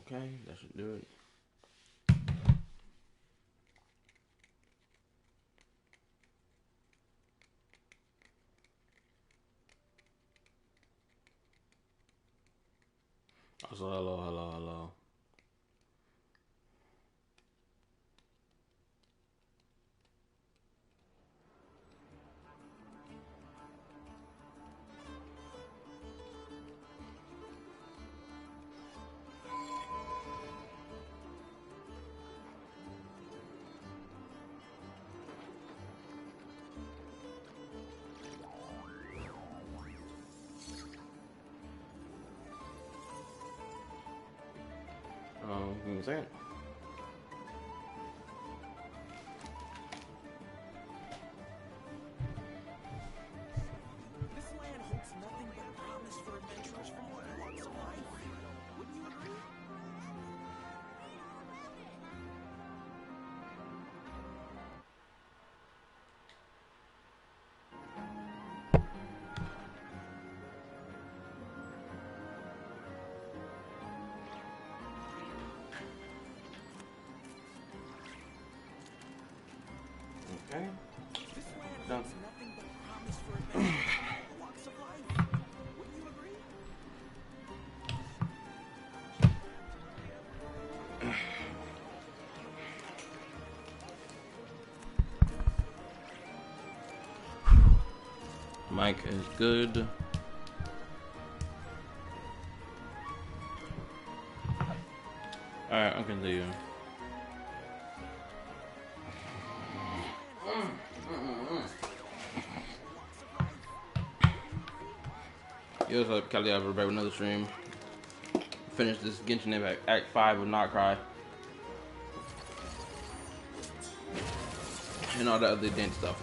Okay, that should do it. Also, hello. Give me a second. This land holds nothing but promise for adventurers from all walks of life. Wouldn't you agree? Okay. This land Done. holds nothing but promise for adventurers from all walks of life. Wouldn't you agree? Mic is good. Alright, I'll continue. Yo, what's up, Kelly? I'll be back with another stream. Finish this Genshin Impact Act 5 of NODKRAI. And all the other dance stuff.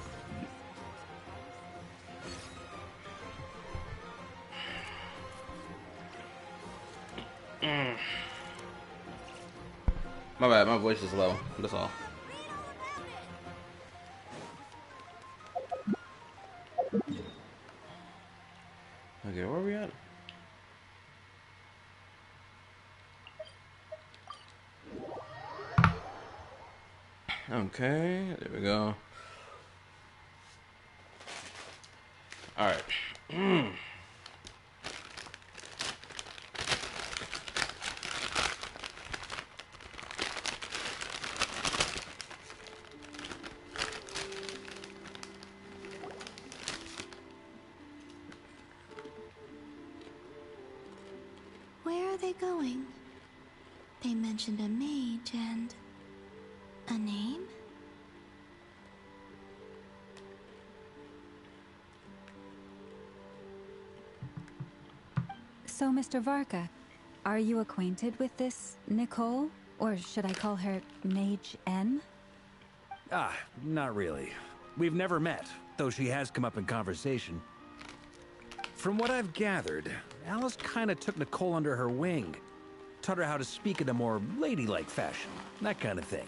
My bad, my voice is low. That's all. Okay, where are we at? Okay, there we go. Alright. Where are they going? They mentioned a mage and... a name? So, Mr. Varka, are you acquainted with this Nicole? Or should I call her Mage N? Ah, not really. We've never met, though she has come up in conversation. From what I've gathered, Alice kinda took Nicole under her wing. Taught her how to speak in a more ladylike fashion, that kind of thing.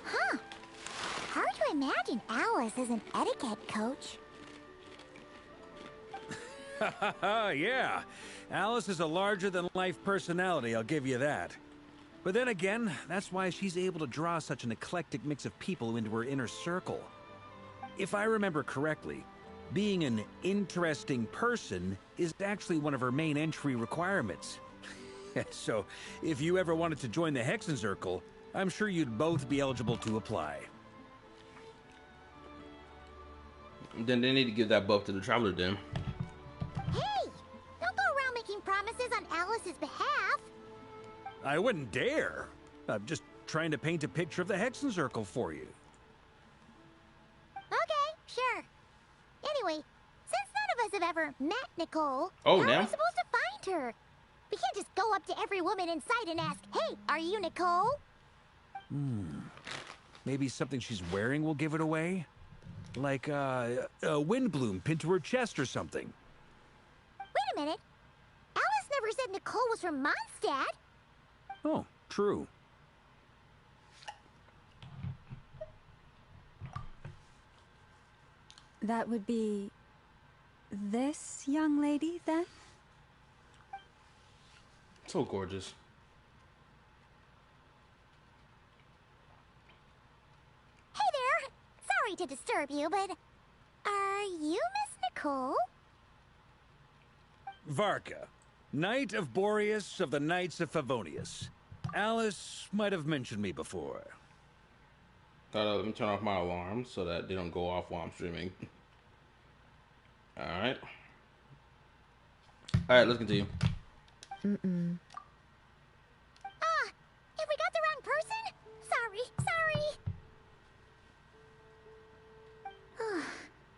Huh. Hard to imagine Alice as an etiquette coach. Yeah, Alice is a larger-than-life personality, I'll give you that. But then again, that's why she's able to draw such an eclectic mix of people into her inner circle. If I remember correctly, being an interesting person is actually one of her main entry requirements. So, if you ever wanted to join the Hexen Circle, I'm sure you'd both be eligible to apply. Then they need to give that buff to the Traveler then. Hey! Don't go around making promises on Alice's behalf. I wouldn't dare. I'm just trying to paint a picture of the Hexen Circle for you. Okay, sure. Anyway, since none of us have ever met Nicole, Oh, how am now? I supposed to find her? We can't just go up to every woman in sight and ask, "Hey, are you Nicole?" Maybe something she's wearing will give it away? Like, a wind bloom pinned to her chest or something. Wait a minute. Alice never said Nicole was from Mondstadt. Oh, true. That would be this young lady, then? So gorgeous. Hey there. Sorry to disturb you, but are you Miss Nicole? Varka, Knight of Boreas of the Knights of Favonius. Alice might have mentioned me before. Let me turn off my alarms so that they don't go off while I'm streaming. Alright. Alright, let's continue. Have we got the wrong person? Sorry.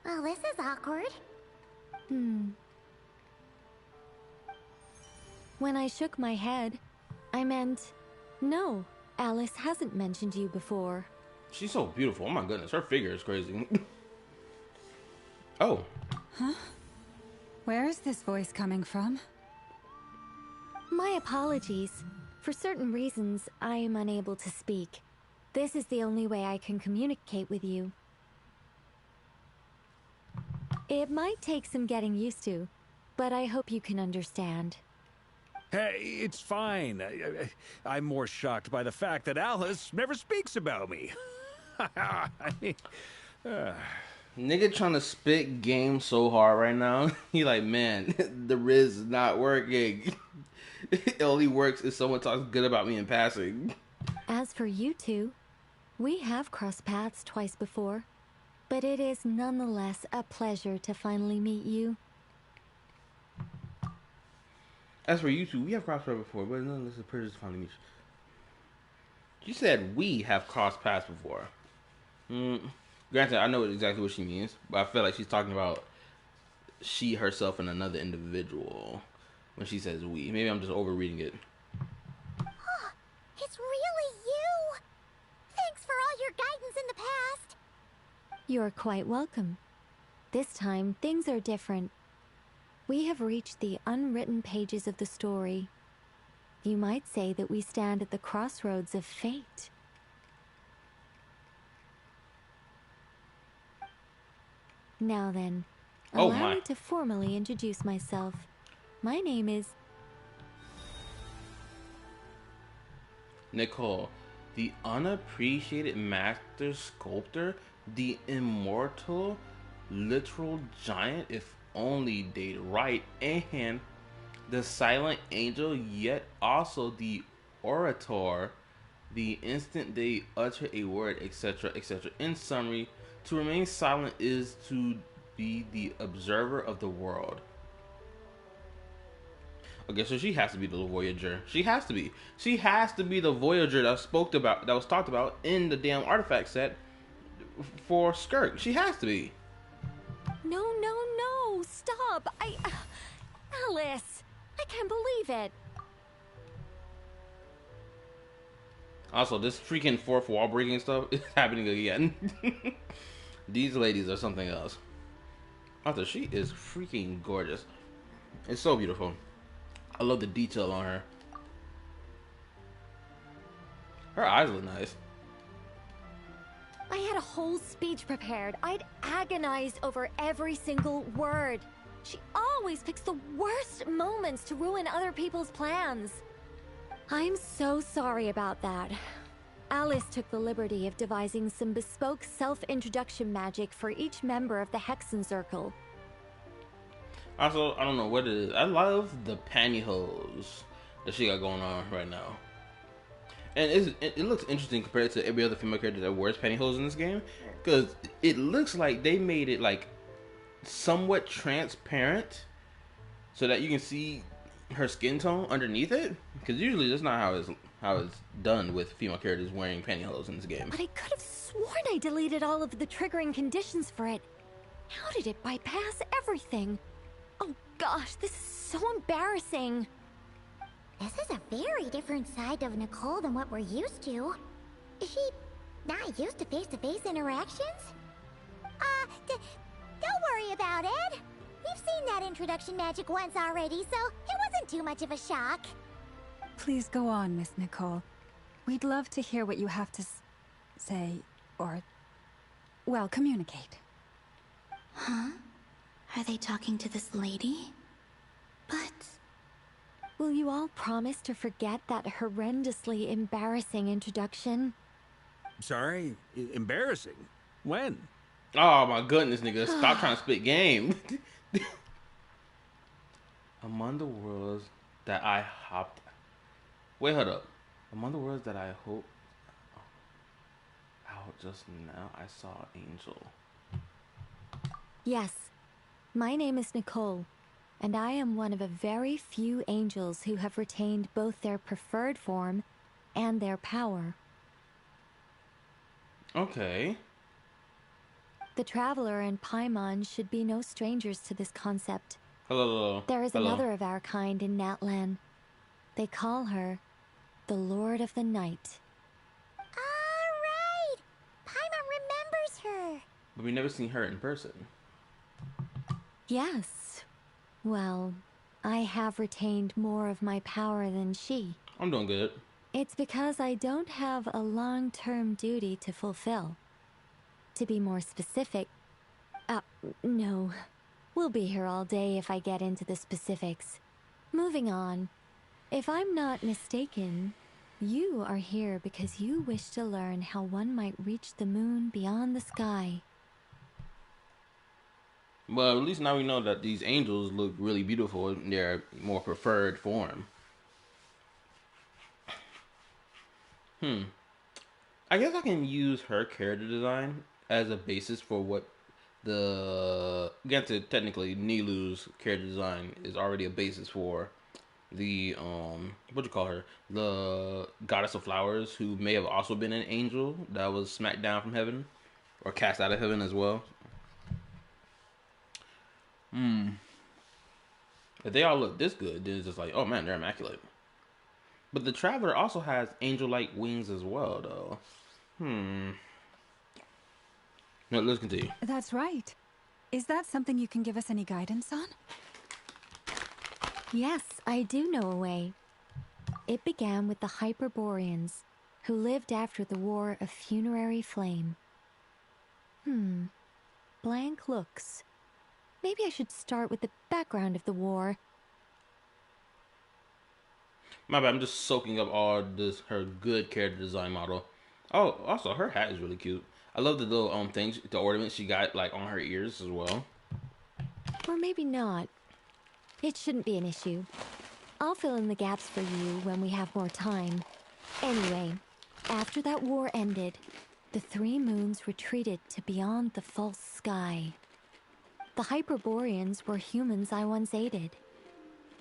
Well, this is awkward. When I shook my head, I meant, no, Alice hasn't mentioned you before. She's so beautiful. Oh my goodness, her figure is crazy. Oh. Huh? Where is this voice coming from? My apologies. For certain reasons, I am unable to speak. This is the only way I can communicate with you. It might take some getting used to, but I hope you can understand. Hey, it's fine. I'm more shocked by the fact that Alice never speaks about me. Nigga trying to spit game so hard right now. He like, man, the Riz is not working. It only works if someone talks good about me in passing. As for you two, we have crossed paths twice before, but it is nonetheless a pleasure to finally meet you. As for you two, we have crossed paths before, but none of this is to finally meet you. You said we have crossed paths before. Granted, I know exactly what she means, but I feel like she's talking about she herself and another individual when she says we. Maybe I'm just overreading it. It's really you. Thanks for all your guidance in the past. You're quite welcome. This time, things are different. We have reached the unwritten pages of the story. You might say that we stand at the crossroads of fate. Now then, allow me to formally introduce myself. My name is... Nicole, the unappreciated master sculptor, the immortal, literal giant, if only they'd right, and the silent angel, yet also the orator, the instant they utter a word, etc., etc. In summary, to remain silent is to be the observer of the world. Okay, so she has to be the Voyager. She has to be. She has to be the Voyager that was talked about in the damn artifact set for Skirk. She has to be. No, stop! Alice! I can't believe it! Also, this freaking fourth wall breaking stuff is happening again. These ladies are something else. Also, she is freaking gorgeous. It's so beautiful. I love the detail on her. Her eyes look nice. I had a whole speech prepared. I'd agonized over every single word. She always picks the worst moments to ruin other people's plans. I'm so sorry about that. Alice took the liberty of devising some bespoke self-introduction magic for each member of the Hexen Circle. Also, I don't know what it is. I love the pantyhose that she got going on right now. And it looks interesting compared to every other female character that wears pantyhose in this game. Because it looks like they made it like somewhat transparent so that you can see her skin tone underneath it. Because usually that's not how it's done with female characters wearing pantyhose in this game. But I could have sworn I deleted all of the triggering conditions for it. How did it bypass everything? Oh gosh, this is so embarrassing. This is a very different side of Nicole than what we're used to. Is she not used to face-to-face interactions? Don't worry about it. We've seen that introduction magic once already, so it wasn't too much of a shock. Please go on, Miss Nicole. We'd love to hear what you have to say, or, well, communicate. Huh? Are they talking to this lady? But... Will you all promise to forget that horrendously embarrassing introduction? Sorry? Embarrassing? When? Oh my goodness, nigga. Stop trying to spit game. Among the worlds that I hopped... Wait, hold up. Among the worlds that I hope out just now, I saw Angel. Yes. My name is Nicole, and I am one of a very few angels who have retained both their preferred form and their power. Okay. The Traveler and Paimon should be no strangers to this concept. Hello. There is Hello. another of our kind in Natlan. They call her the Lord of the Night. Alright! Paimon remembers her. But we never seen her in person. Yes. Well, I have retained more of my power than she. I'm doing good. It's because I don't have a long-term duty to fulfill. To be more specific... no. We'll be here all day if I get into the specifics. Moving on. If I'm not mistaken, you are here because you wish to learn how one might reach the moon beyond the sky. Well, at least now we know that these angels look really beautiful in their more preferred form. I guess I can use her character design as a basis for what granted, technically Nilu's character design is already a basis for the what you call her, the goddess of flowers, who may have also been an angel that was smacked down from heaven or cast out of heaven as well. If they all look this good, then it's just like, oh man, they're immaculate. But the Traveler also has angel-like wings as well, though. No, let's continue. That's right. Is that something you can give us any guidance on? Yes, I do know a way. It began with the Hyperboreans, who lived after the War of Funerary Flame. Blank looks. Maybe I should start with the background of the war. My bad, I'm just soaking up all this, her good character design model. Oh, also, her hat is really cute. I love the little things, the ornaments she got like on her ears as well. Or maybe not. It shouldn't be an issue. I'll fill in the gaps for you when we have more time. Anyway, after that war ended, the three moons retreated to beyond the false sky. The Hyperboreans were humans I once aided.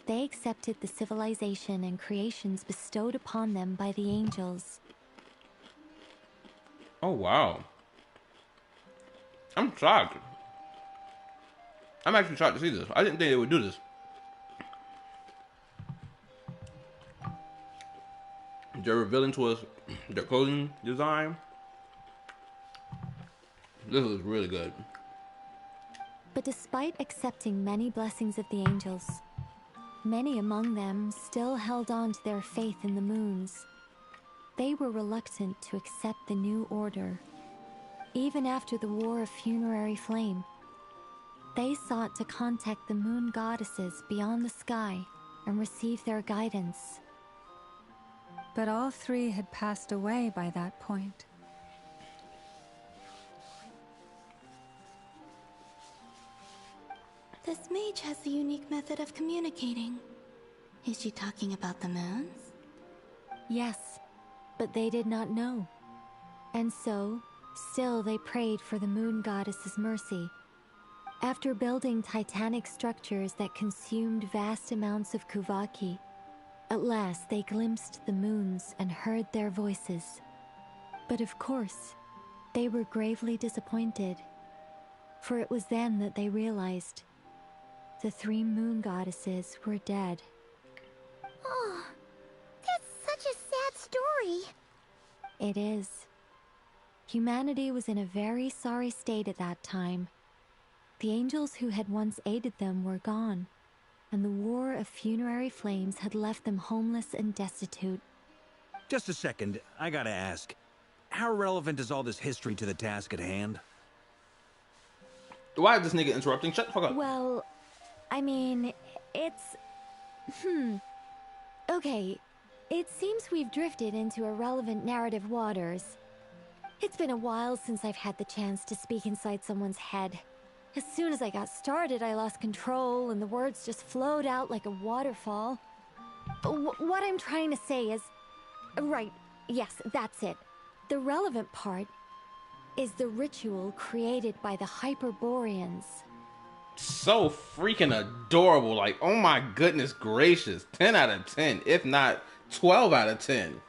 They accepted the civilization and creations bestowed upon them by the angels. Oh, wow. I'm shocked. I'm actually shocked to see this. I didn't think they would do this. They're revealing to us their clothing design. This is really good. But despite accepting many blessings of the angels, many among them still held on to their faith in the moons. They were reluctant to accept the new order. Even after the War of Funerary Flame, they sought to contact the moon goddesses beyond the sky and receive their guidance. But all three had passed away by that point. This mage has a unique method of communicating. Is she talking about the moons? Yes, but they did not know. And so, still they prayed for the moon goddess's mercy. After building titanic structures that consumed vast amounts of Kuvaki, at last they glimpsed the moons and heard their voices. But of course, they were gravely disappointed. For it was then that they realized the three moon goddesses were dead. Oh, it is. Humanity was in a very sorry state at that time. The angels who had once aided them were gone, and the war of funerary flames had left them homeless and destitute. Just a second, I gotta ask. How relevant is all this history to the task at hand? Why is this nigga interrupting? Shut the fuck up. Well, I mean, it's... Okay, it seems we've drifted into irrelevant narrative waters. It's been a while since I've had the chance to speak inside someone's head. As soon as I got started, I lost control and the words just flowed out like a waterfall. What I'm trying to say is... Right, yes, that's it. The relevant part is the ritual created by the Hyperboreans. So freaking adorable. Like, oh my goodness gracious. 10 out of 10, if not 12 out of 10.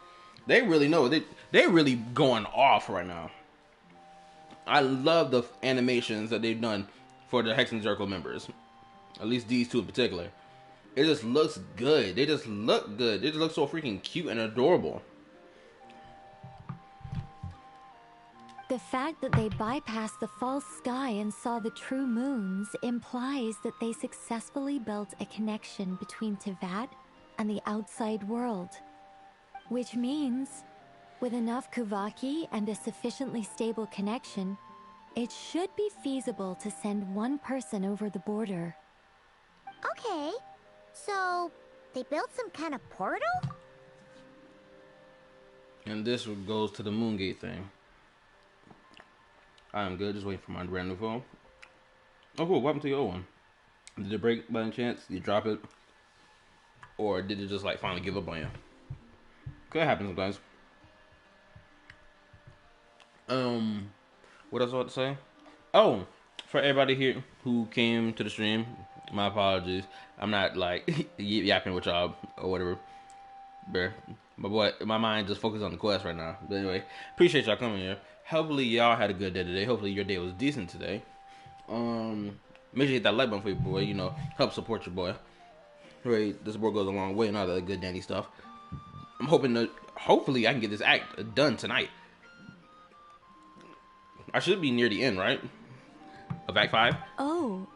They really know. They're really going off right now. I love the animations that they've done for the Hex and Circle members. At least these two in particular. It just looks good. They just look good. They just look so freaking cute and adorable. The fact that they bypassed the false sky and saw the true moons implies that they successfully built a connection between Tevat and the outside world. Which means, with enough Kuvaki and a sufficiently stable connection, it should be feasible to send one person over the border. Okay, so they built some kind of portal? And this goes to the Moongate thing. I'm good, just waiting for my brand new phone. Oh cool, what happened to your old one? Did it break by any chance? Did you drop it? Or did it just like finally give up on you? Could happen sometimes. What else I want to say? Oh, for everybody here who came to the stream, my apologies. I'm not like yapping with y'all or whatever. Bear. But what, my mind just focused on the quest right now. But anyway, appreciate y'all coming here. Hopefully y'all had a good day today. Hopefully your day was decent today. Make sure you hit that like button for your boy. You know, help support your boy. Right, this work goes a long way and all that good dandy stuff. I'm hoping that hopefully I can get this act done tonight. I should be near the end, right? Of Act 5? Oh,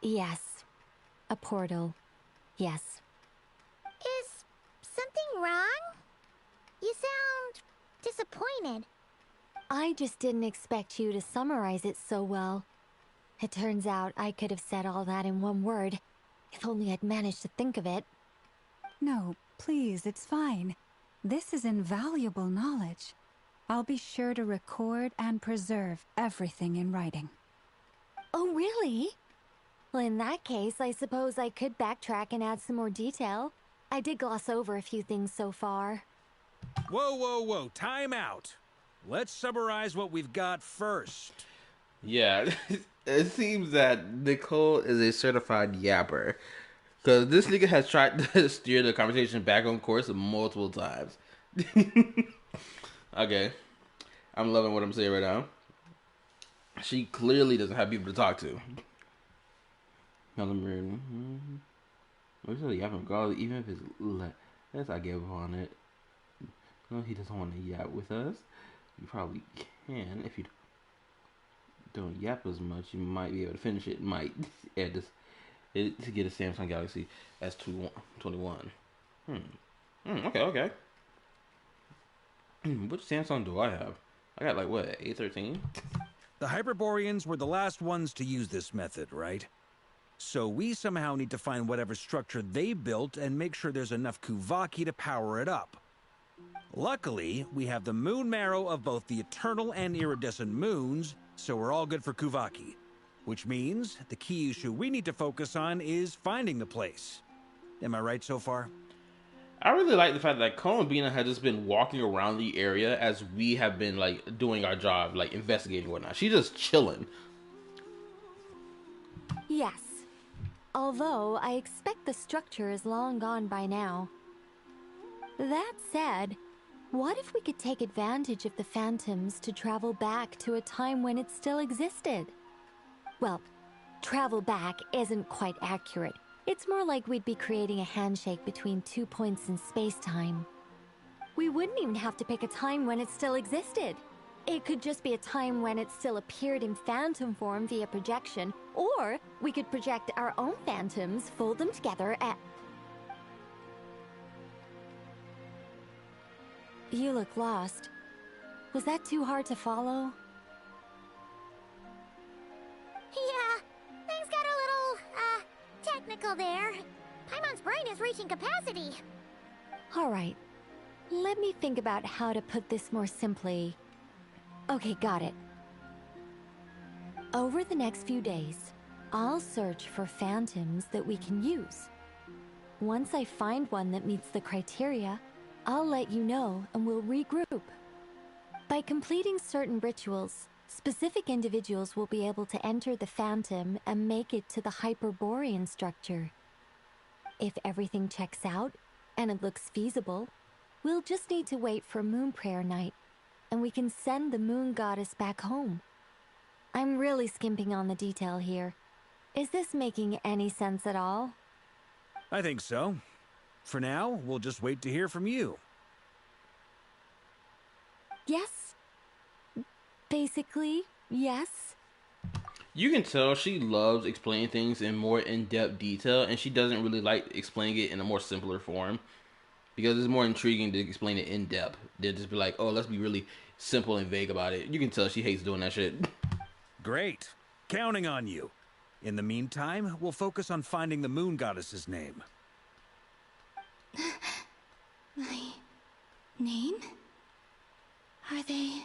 yes. A portal. Yes. Is something wrong? You sound disappointed. I just didn't expect you to summarize it so well. It turns out I could have said all that in one word, if only I'd managed to think of it. No, please, it's fine. This is invaluable knowledge. I'll be sure to record and preserve everything in writing. Oh, really? Well, in that case, I suppose I could backtrack and add some more detail. I did gloss over a few things so far. Whoa, whoa, whoa, time out. Let's summarize what we've got first. Yeah, it seems that Nicole is a certified yapper. Because this nigga has tried to steer the conversation back on course multiple times. Okay. I'm loving what I'm saying right now. She clearly doesn't have people to talk to. Even if it's let's I give up on it. No, he doesn't want to yap with us. You probably can if you don't yap as much. You might be able to finish it. Might add this to get a Samsung Galaxy S21. Okay. Which Samsung do I have? I got like what, A13? The Hyperboreans were the last ones to use this method, right? So we somehow need to find whatever structure they built and make sure there's enough Kuvaki to power it up. Luckily, we have the moon marrow of both the eternal and iridescent moons, so we're all good for Kuvaki. Which means the key issue we need to focus on is finding the place. Am I right so far? I really like the fact that Columbina has just been walking around the area as we have been like doing our job, like investigating and whatnot. She's just chilling. Yes. Although, I expect the structure is long gone by now. That said, what if we could take advantage of the phantoms to travel back to a time when it still existed? Well, travel back isn't quite accurate. It's more like we'd be creating a handshake between 2 points in space-time. We wouldn't even have to pick a time when it still existed. It could just be a time when it still appeared in phantom form via projection, or we could project our own phantoms, fold them together, and... You look lost. Was that too hard to follow? Yeah, things got a little, technical there. Paimon's brain is reaching capacity. Alright. Let me think about how to put this more simply. Okay, got it. Over the next few days, I'll search for phantoms that we can use. Once I find one that meets the criteria, I'll let you know and we'll regroup. By completing certain rituals, specific individuals will be able to enter the phantom and make it to the Hyperborean structure. If everything checks out, and it looks feasible, we'll just need to wait for Moon Prayer Night, and we can send the Moon Goddess back home. I'm really skimping on the detail here. Is this making any sense at all? I think so. For now, we'll just wait to hear from you. Yes. Basically, yes. You can tell she loves explaining things in more in-depth detail, and she doesn't really like explaining it in a more simpler form, because it's more intriguing to explain it in depth than just be like, oh, let's be really simple and vague about it. You can tell she hates doing that shit. Great. Counting on you. In the meantime, we'll focus on finding the Moon Goddess's name. My name? Are they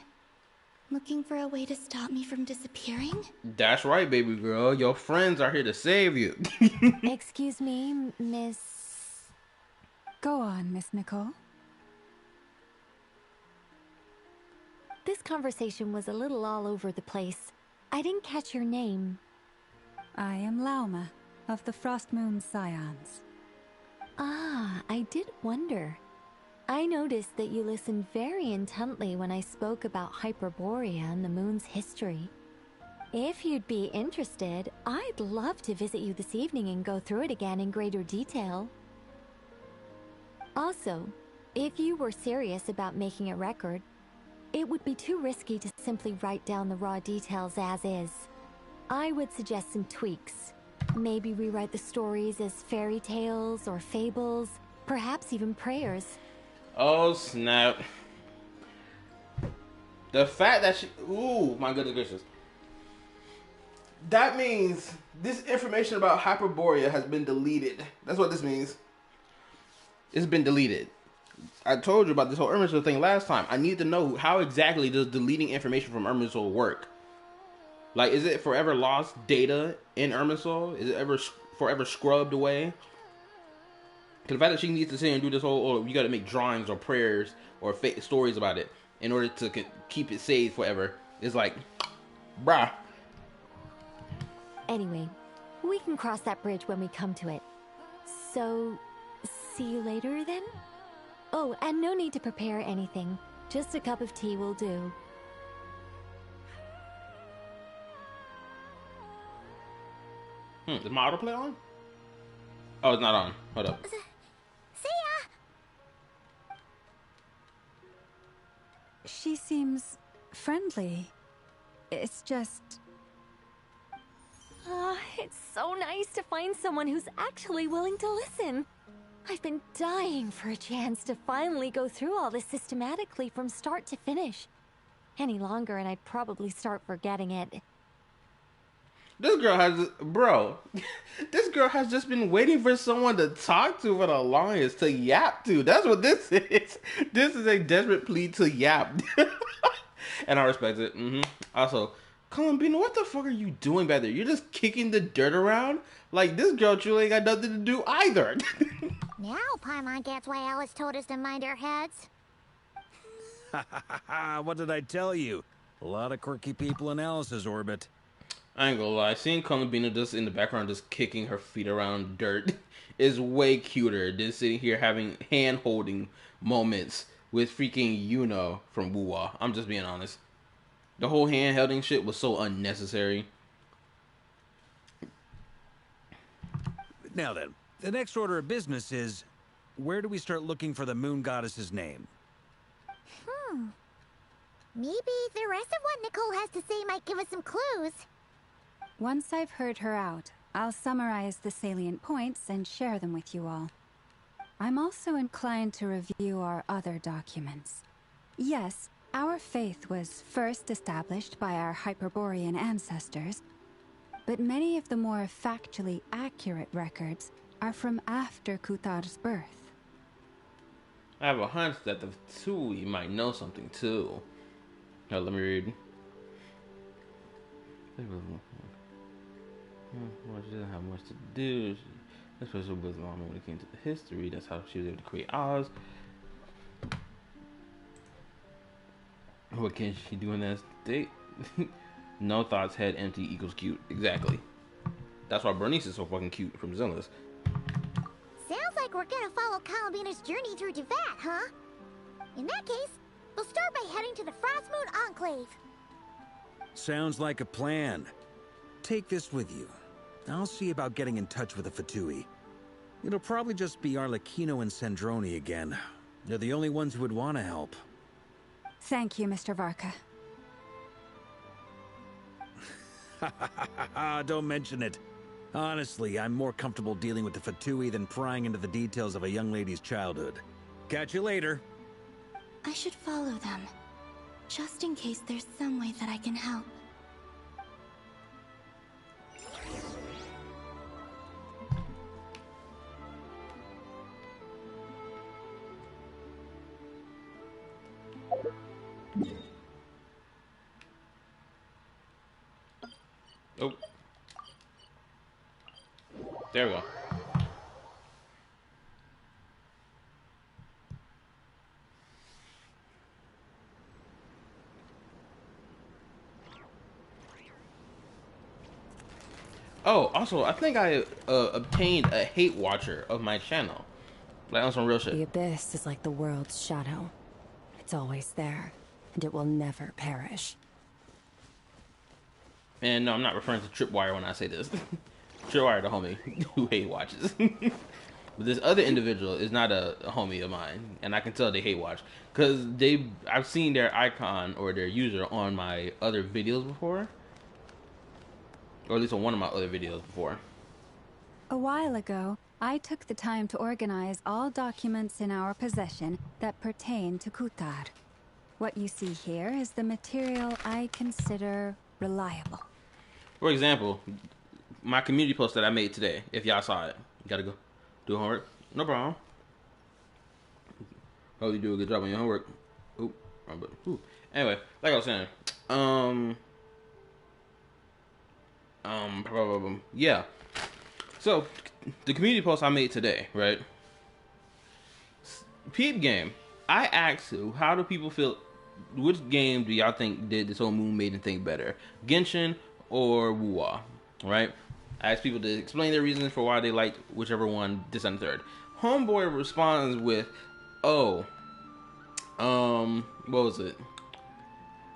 looking for a way to stop me from disappearing? That's right, baby girl. Your friends are here to save you. Excuse me, Miss... Go on, Miss Nicole. This conversation was a little all over the place. I didn't catch your name. I am Lauma, of the Frost Moon Scions. Ah, I did wonder. I noticed that you listened very intently when I spoke about Hyperborea and the moon's history. If you'd be interested, I'd love to visit you this evening and go through it again in greater detail. Also, if you were serious about making a record, it would be too risky to simply write down the raw details as is. I would suggest some tweaks. Maybe rewrite the stories as fairy tales or fables, perhaps even prayers. Oh, snap. The fact that she... Ooh, my goodness gracious. That means this information about Hyperborea has been deleted. That's what this means. It's been deleted. I told you about this whole Irminsul thing last time. I need to know how exactly does deleting information from Irminsul work. Like, is it forever lost data in Irminsul? Is it ever forever scrubbed away? Because the fact that she needs to sit and do this whole, oh, you got to make drawings or prayers or stories about it in order to keep it saved forever, is like, bruh. Anyway, we can cross that bridge when we come to it. So, see you later then? Oh, and no need to prepare anything. Just a cup of tea will do. Is my autoplay on? Oh, it's not on. Hold up. See ya! She seems friendly. It's just... It's so nice to find someone who's actually willing to listen. I've been dying for a chance to finally go through all this systematically from start to finish. Any longer and I'd probably start forgetting it. This girl has, bro, this girl has just been waiting for someone to talk to for the longest, to yap to. That's what this is. This is a desperate plea to yap. And I respect it. Also, Columbina, what the fuck are you doing back there? You're just kicking the dirt around? Like, this girl truly ain't got nothing to do either. Now Paimon gets why Alice told us to mind our heads. What did I tell you? A lot of quirky people in Alice's orbit. I ain't gonna lie, seeing Columbina just in the background just kicking her feet around dirt is way cuter than sitting here having hand-holding moments with freaking Yuno from Wuwa. I'm just being honest. The whole hand-holding shit was so unnecessary. Now then, the next order of business is, where do we start looking for the Moon Goddess's name? Maybe the rest of what Nicole has to say might give us some clues. Once I've heard her out, I'll summarize the salient points and share them with you all. I'm also inclined to review our other documents. Yes, our faith was first established by our Hyperborean ancestors, but many of the more factually accurate records are from after Kutar's birth. I have a hunch that the Tsui might know something too. Now let me read. She doesn't have much to do, especially with Mama when it came to the history. That's how she was able to create Oz. What can she do in that state? No thoughts, head empty equals cute. Exactly. That's why Bernice is so fucking cute from Zilla's. Sounds like we're gonna follow Columbina's journey through Duvat, huh? In that case, we'll start by heading to the Frostmoon Enclave. Sounds like a plan. Take this with you. I'll see about getting in touch with the Fatui. It'll probably just be Arlecchino and Sandroni again. They're the only ones who would want to help. Thank you, Mr. Varka. Don't mention it. Honestly, I'm more comfortable dealing with the Fatui than prying into the details of a young lady's childhood. Catch you later. I should follow them, just in case there's some way that I can help. Oh. There we go. Oh, also, I think I obtained a hate watcher of my channel. Like on some real shit. The abyss is like the world's shadow. It's always there, and it will never perish. And no, I'm not referring to Tripwire when I say this. Tripwire, the homie who hate watches. But this other individual is not a homie of mine, and I can tell they hate watch because I've seen their icon or their user on my other videos before, or at least on one of my other videos before. A while ago, I took the time to organize all documents in our possession that pertain to Kutar. What you see here is the material I consider reliable. For example, my community post that I made today, if y'all saw it, you gotta go do homework. No problem. Hope you do a good job on your homework. Ooh, wrong button. Ooh. Anyway, like I was saying, yeah. So, the community post I made today, right? Peep game. I asked how do people feel, which game do y'all think did this whole Moon Maiden thing better? Genshin or Wuwa, right? I asked people to explain their reasons for why they liked whichever one, this and third. Homeboy responds with, what was it?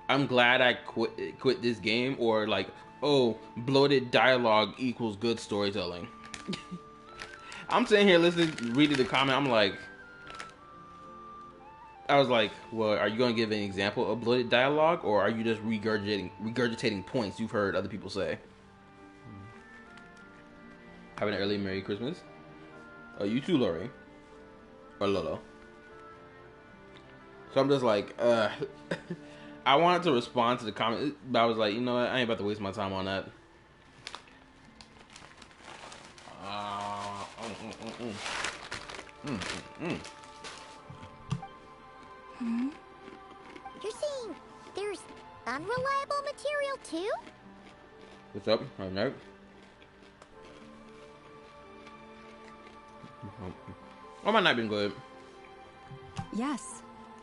I'm glad I quit this game, or like, oh, bloated dialogue equals good storytelling. I'm sitting here listening, reading the comment, I was like, well, are you going to give an example of bloated dialogue, or are you just regurgitating points you've heard other people say? Have an early Merry Christmas. Oh, you too, Lori. Or Lolo. So I'm just like, I wanted to respond to the comment, but I was like, you know what? I ain't about to waste my time on that. You're saying there's unreliable material too? What's up? I'm Nerd. Oh, my night been good. Yes.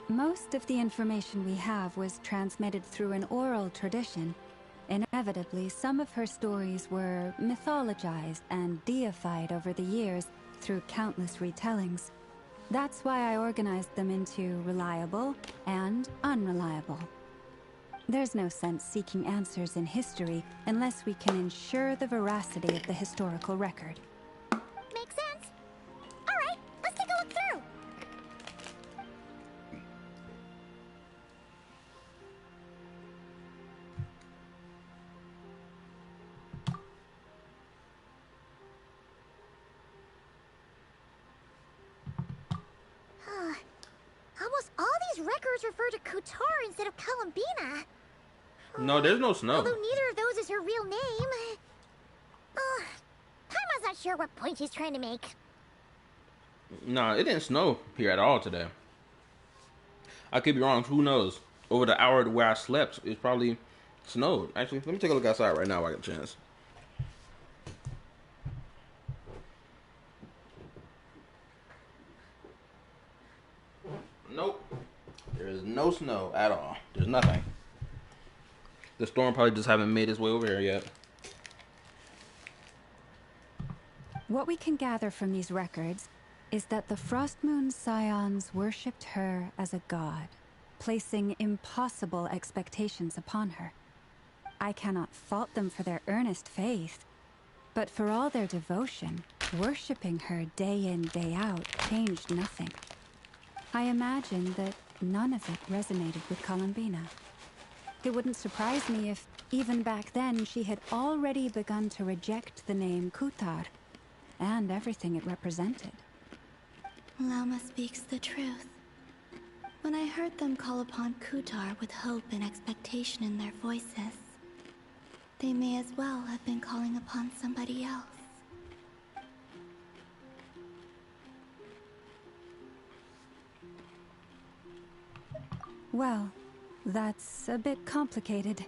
Most of the information we have was transmitted through an oral tradition. Inevitably, some of her stories were mythologized and deified over the years through countless retellings. That's why I organized them into reliable and unreliable. There's no sense seeking answers in history unless we can ensure the veracity of the historical record. Makes sense. Alright, let's take a look through. yours refer to Kutar instead of Columbina? No, there's no snow. Although neither of those is her real name. Paimon's not sure what point he's trying to make. Nah, it didn't snow here at all today. I could be wrong. Who knows? Over the hour where I slept, it probably snowed. Actually, let me take a look outside right now while I get a chance. Nope. There is no snow at all. There's nothing. The storm probably just haven't made its way over here yet. What we can gather from these records is that the Frost Moon Scions worshipped her as a god, placing impossible expectations upon her. I cannot fault them for their earnest faith, but for all their devotion, worshipping her day in, day out changed nothing. I imagine that none of it resonated with Columbina. It wouldn't surprise me if, even back then, she had already begun to reject the name Kutar and everything it represented. Lama speaks the truth. When I heard them call upon Kutar with hope and expectation in their voices, they may as well have been calling upon somebody else. Well, that's a bit complicated.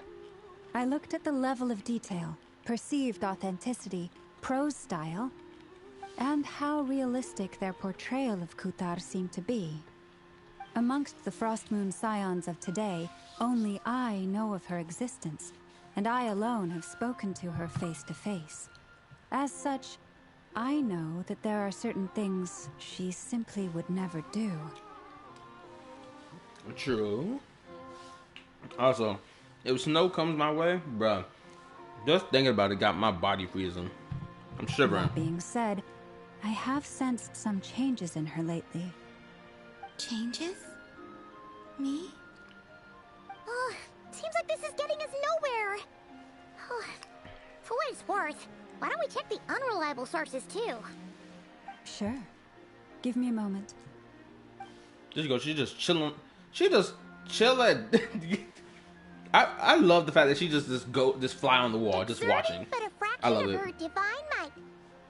I looked at the level of detail, perceived authenticity, prose style, and how realistic their portrayal of Kutar seemed to be. Amongst the Frost Moon Scions of today, only I know of her existence, and I alone have spoken to her face to face. As such, I know that there are certain things she simply would never do. True. Also, if snow comes my way, bruh, just thinking about it got my body freezing. I'm shivering. That being said, I have sensed some changes in her lately. Changes? Me? Seems like this is getting us nowhere. For what it's worth, why don't we check the unreliable sources too? Sure. Give me a moment. Just go. She's just chilling. She just chilling. I love the fact that she just fly on the wall, just watching. But a fraction I love of it. her divine might,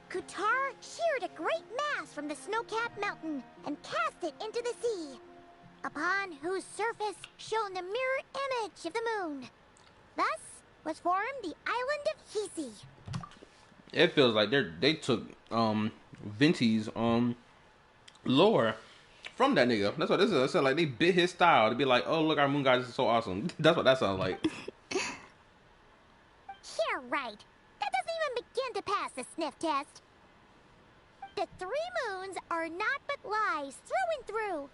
Kutar sheared a great mass from the snow-capped mountain and cast it into the sea, upon whose surface shone the mirror image of the moon. Thus was formed the island of Hisi. It feels like they took Venti's lore from that nigga. That's what this is. It sounds like they bit his style to be like, oh look, our moon goddess is so awesome. That's what that sounds like. Yeah, right. That doesn't even begin to pass the sniff test. The 3 moons are not but lies through and through.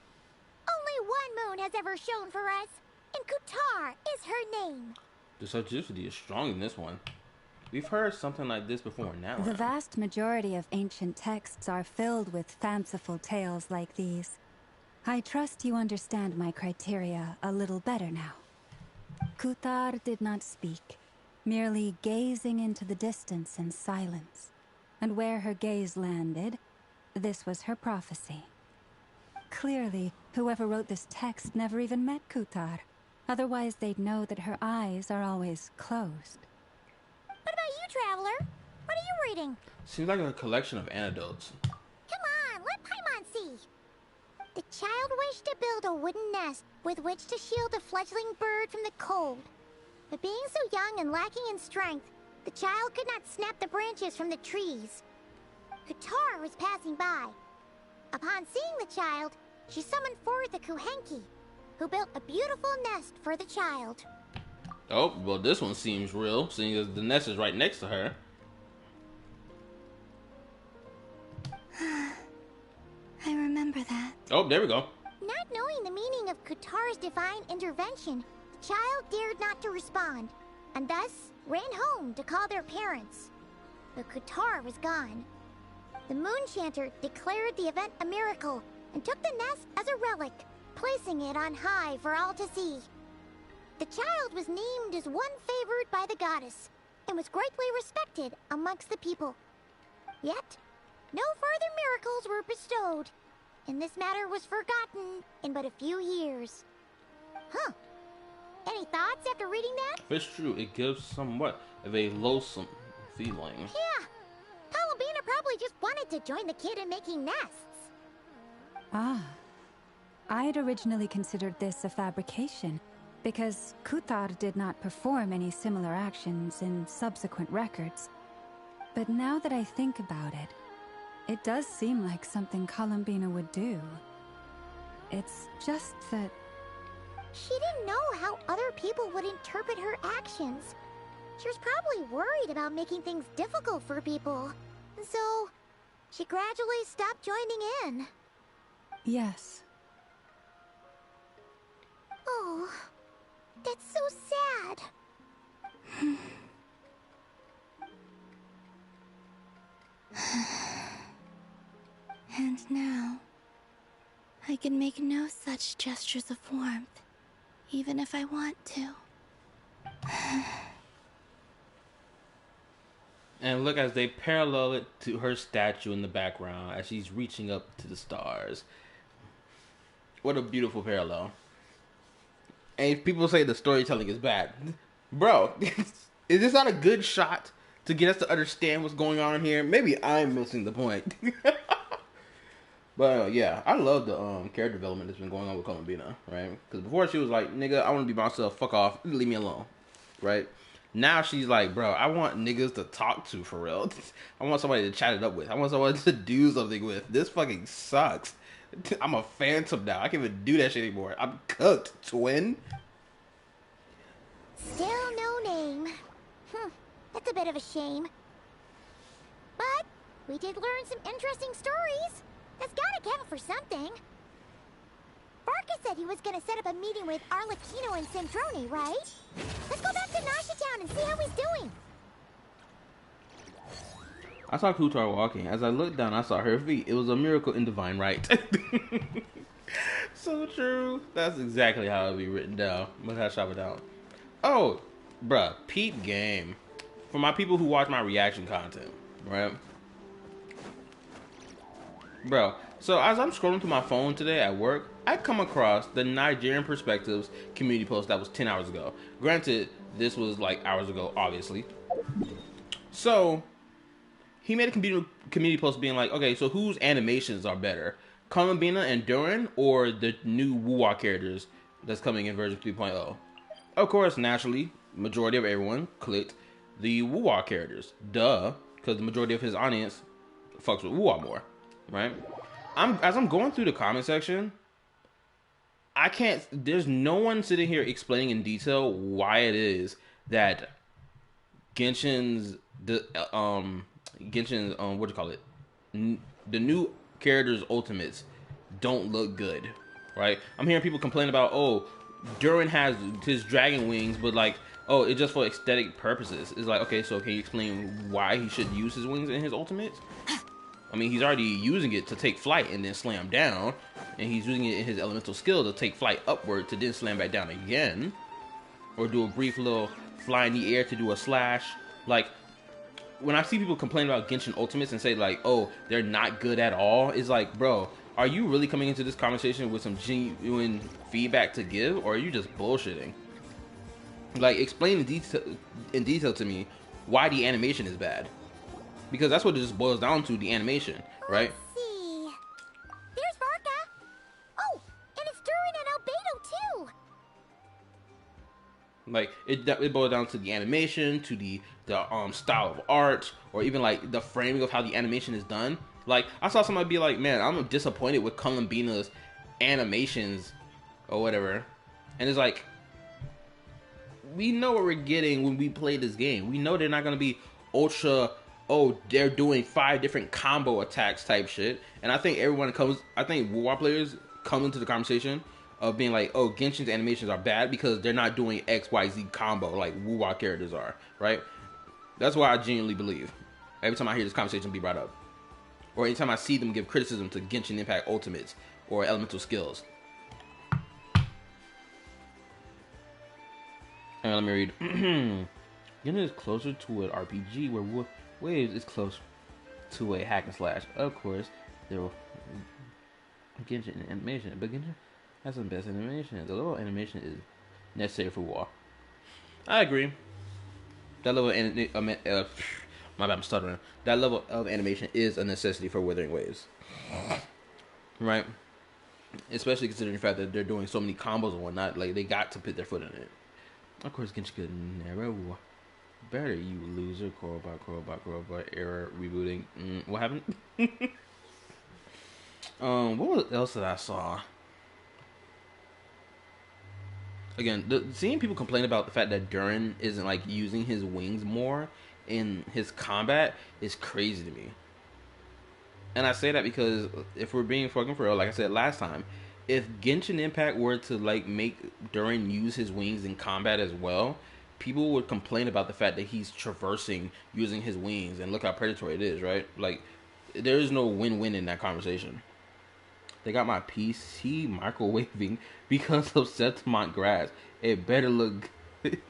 Only one moon has ever shone for us, and Kutar is her name. The subjectivity is strong in this one. We've heard something like this before now. The vast majority of ancient texts are filled with fanciful tales like these. I trust you understand my criteria a little better now. Kutar did not speak, merely gazing into the distance in silence. And where her gaze landed, this was her prophecy. Clearly, whoever wrote this text never even met Kutar. Otherwise, they'd know that her eyes are always closed. What about you, Traveler? What are you reading? Seems like a collection of anecdotes. Come on, let Paimon see. The child wished to build a wooden nest with which to shield a fledgling bird from the cold. But being so young and lacking in strength, the child could not snap the branches from the trees. Kutar was passing by. Upon seeing the child, she summoned forth the Kuhenki, who built a beautiful nest for the child. Oh, well this one seems real, seeing as the nest is right next to her. I remember that. Oh, there we go. Not knowing the meaning of Kutar's divine intervention, the child dared not to respond, and thus ran home to call their parents. But Kutar was gone. The moon chanter declared the event a miracle and took the nest as a relic, placing it on high for all to see. The child was named as one favored by the goddess and was greatly respected amongst the people. Yet, no further miracles were bestowed, and this matter was forgotten in but a few years. Huh. Any thoughts after reading that? If it's true, it gives somewhat of a loathsome feeling. Yeah. Columbina probably just wanted to join the kid in making nests. Ah. I'd originally considered this a fabrication, because Kuthar did not perform any similar actions in subsequent records. But now that I think about it, it does seem like something Columbina would do. It's just that... She didn't know how other people would interpret her actions. She was probably worried about making things difficult for people. So, she gradually stopped joining in. Yes. Oh, that's so sad. And now, I can make no such gestures of warmth, even if I want to. And look as they parallel it to her statue in the background as she's reaching up to the stars. What a beautiful parallel. And people say the storytelling is bad. Bro, is this not a good shot to get us to understand what's going on here? Maybe I'm missing the point. But yeah, I love the character development that's been going on with Columbina, right? Because before she was like, nigga, I want to be myself, fuck off, leave me alone, right? Now she's like, bro, I want niggas to talk to for real. I want somebody to chat it up with. I want somebody to do something with. This fucking sucks. I'm a phantom now. I can't even do that shit anymore. I'm cooked, twin. Still no name. That's a bit of a shame. But we did learn some interesting stories. That's gotta count for something. Barca said he was gonna set up a meeting with Arlecchino and Centrone, right? Let's go back to Nasha Town and see how he's doing. I saw Kutar walking. As I looked down, I saw her feet. It was a miracle in divine right. So true. That's exactly how it'd be written down. Must have shop it down. Oh, bruh, peep game. For my people who watch my reaction content, right? Bro, so as I'm scrolling through my phone today at work, I come across the Nigerian Perspectives community post that was 10 hours ago. Granted, this was like hours ago, obviously. So, he made a community post being like, okay, so whose animations are better? Columbina and Durin, or the new Wuwa characters that's coming in version 3.0? Of course, naturally, majority of everyone clicked the Wuwa characters. Duh, because the majority of his audience fucks with Wuwa more, right? As I'm going through the comment section, there's no one sitting here explaining in detail why it is that Genshin's the new characters' ultimates don't look good, right? I'm hearing people complain about, oh, Durin has his dragon wings, but like, oh, it's just for aesthetic purposes. It's like, okay, so can you explain why he should use his wings in his ultimates? I mean, he's already using it to take flight and then slam down, and he's using it in his elemental skill to take flight upward to then slam back down again, or do a brief little fly in the air to do a slash. Like, when I see people complain about Genshin Ultimates and say like, oh, they're not good at all, it's like, bro, are you really coming into this conversation with some genuine feedback to give, or are you just bullshitting? Like, explain in detail to me why the animation is bad. Because that's what it just boils down to, the animation, right? Let's see. There's Barca. Oh, and it's Durin and Albedo too. Like, it boils down to the animation, to the style of art, or even like the framing of how the animation is done. Like, I saw somebody be like, man, I'm disappointed with Columbina's animations or whatever. And it's like, we know what we're getting when we play this game. We know they're not going to be ultra, oh, they're doing 5 different combo attacks type shit. And I think I think Wuwa players come into the conversation of being like, oh, Genshin's animations are bad because they're not doing XYZ combo like Wuwa characters are, right? That's what I genuinely believe. Every time I hear this conversation be brought up. Or anytime I see them give criticism to Genshin Impact Ultimates or elemental skills. And let me read. Genshin is closer to an RPG where Waves is close to a hack and slash. Of course, there will Genshin animation, but Genshin That's the best animation. The level of animation is necessary for war. I agree. That level of my bad, I'm stuttering. That level of animation is a necessity for Wuthering Waves, right? Especially considering the fact that they're doing so many combos and whatnot. Like, they got to put their foot in it. Of course, Genshin could never. Better, you loser. Crowbot, error, rebooting. What happened? What else did I saw? Again, seeing people complain about the fact that Durin isn't like using his wings more in his combat is crazy to me. And I say that because if we're being fucking for real, like I said last time, if Genshin Impact were to like make Durin use his wings in combat as well, people would complain about the fact that he's traversing using his wings, and look how predatory it is, right? Like, there is no win-win in that conversation. They got my PC microwaving because of Septimont grass. It better look good.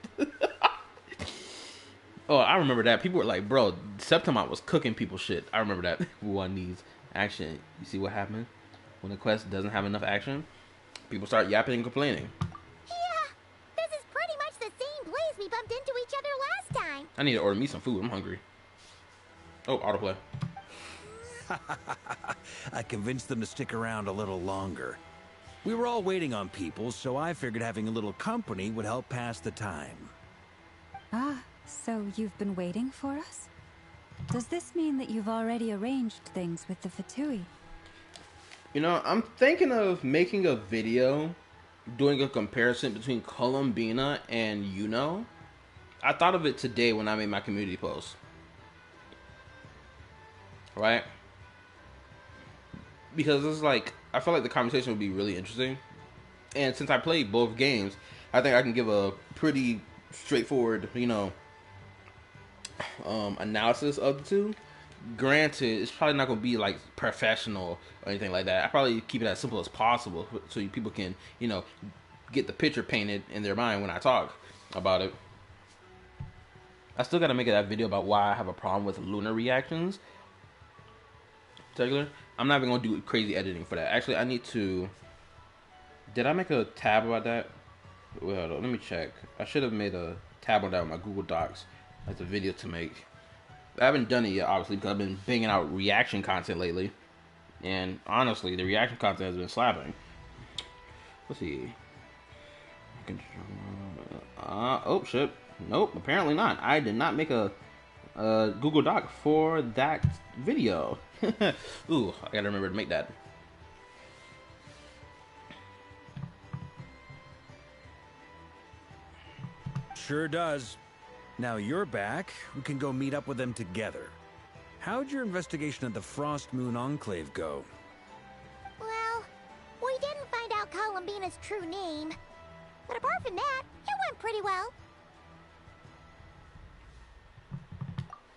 Oh, I remember that. People were like, bro, Septimont was cooking people shit. I remember that. One needs action. You see what happened? When the quest doesn't have enough action, people start yapping and complaining. Yeah, this is pretty much the same place we bumped into each other last time. I need to order me some food. I'm hungry. Oh, autoplay. I convinced them to stick around a little longer. We were all waiting on people, so I figured having a little company would help pass the time. Ah, so you've been waiting for us? Does this mean that you've already arranged things with the Fatui? You know, I'm thinking of making a video doing a comparison between Columbina and Yuno. I thought of it today when I made my community post. Right? Because it's like, I feel like the conversation would be really interesting. And since I played both games, I think I can give a pretty straightforward, you know, analysis of the two. Granted, it's probably not going to be like professional or anything like that. I probably keep it as simple as possible so people can, you know, get the picture painted in their mind when I talk about it. I still got to make that video about why I have a problem with lunar reactions. Particular. I'm not even going to do crazy editing for that. Actually, I need to... Did I make a tab about that? Well, let me check. I should have made a tab on that with my Google Docs as a video to make. I haven't done it yet, obviously, because I've been banging out reaction content lately. And honestly, the reaction content has been slapping. Let's see. Oh, shit. Nope, apparently not. I did not make a Google Doc for that video. Ooh, I gotta remember to make that. Sure does. Now you're back, we can go meet up with them together. How'd your investigation at the Frost Moon Enclave go? Well, we didn't find out Columbina's true name. But apart from that, it went pretty well.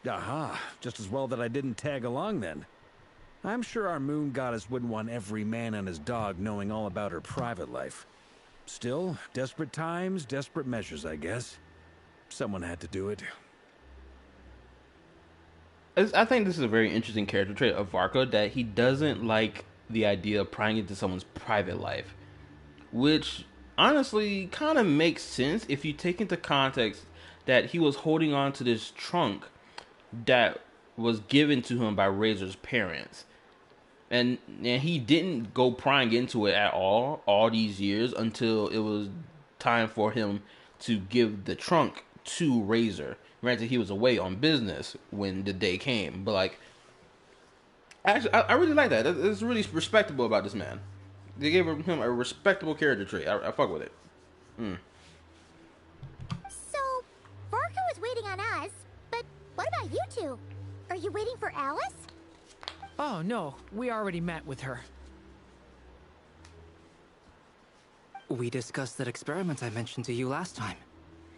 Aha, just as well that I didn't tag along then. I'm sure our moon goddess wouldn't want every man and his dog knowing all about her private life. Still, desperate times, desperate measures, I guess. Someone had to do it. I think this is a very interesting character trait of Varka, that he doesn't like the idea of prying into someone's private life. Which, honestly, kind of makes sense if you take into context that he was holding on to this trunk that was given to him by Razor's parents. And he didn't go prying into it at all these years, until it was time for him to give the trunk to Razor. Granted, he was away on business when the day came, but like, actually, I really like that. It's really respectable about this man. They gave him a respectable character trait. I fuck with it. So, Varka was waiting on us, but what about you two? Are you waiting for Alice? Oh, no. We already met with her. We discussed that experiment I mentioned to you last time.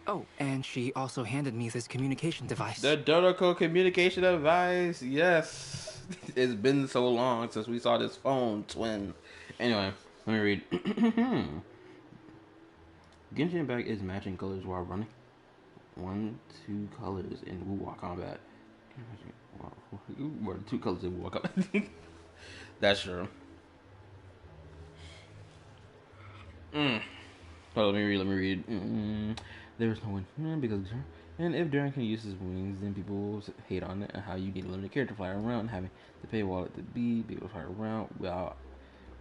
Oh, and she also handed me this communication device. The Dodoko communication device. Yes. It's been so long since we saw this phone twin. Anyway, let me read. Genshin Impact is matching colors while running 1-2 colors in Wuwa combat. More than 2 colors in Wuwa combat. That's true. Oh, let me read. There is no one because, and if Darren can use his wings, then people will hate on it and how you need a limited character to fly around, having the pay wallet to be able to fly around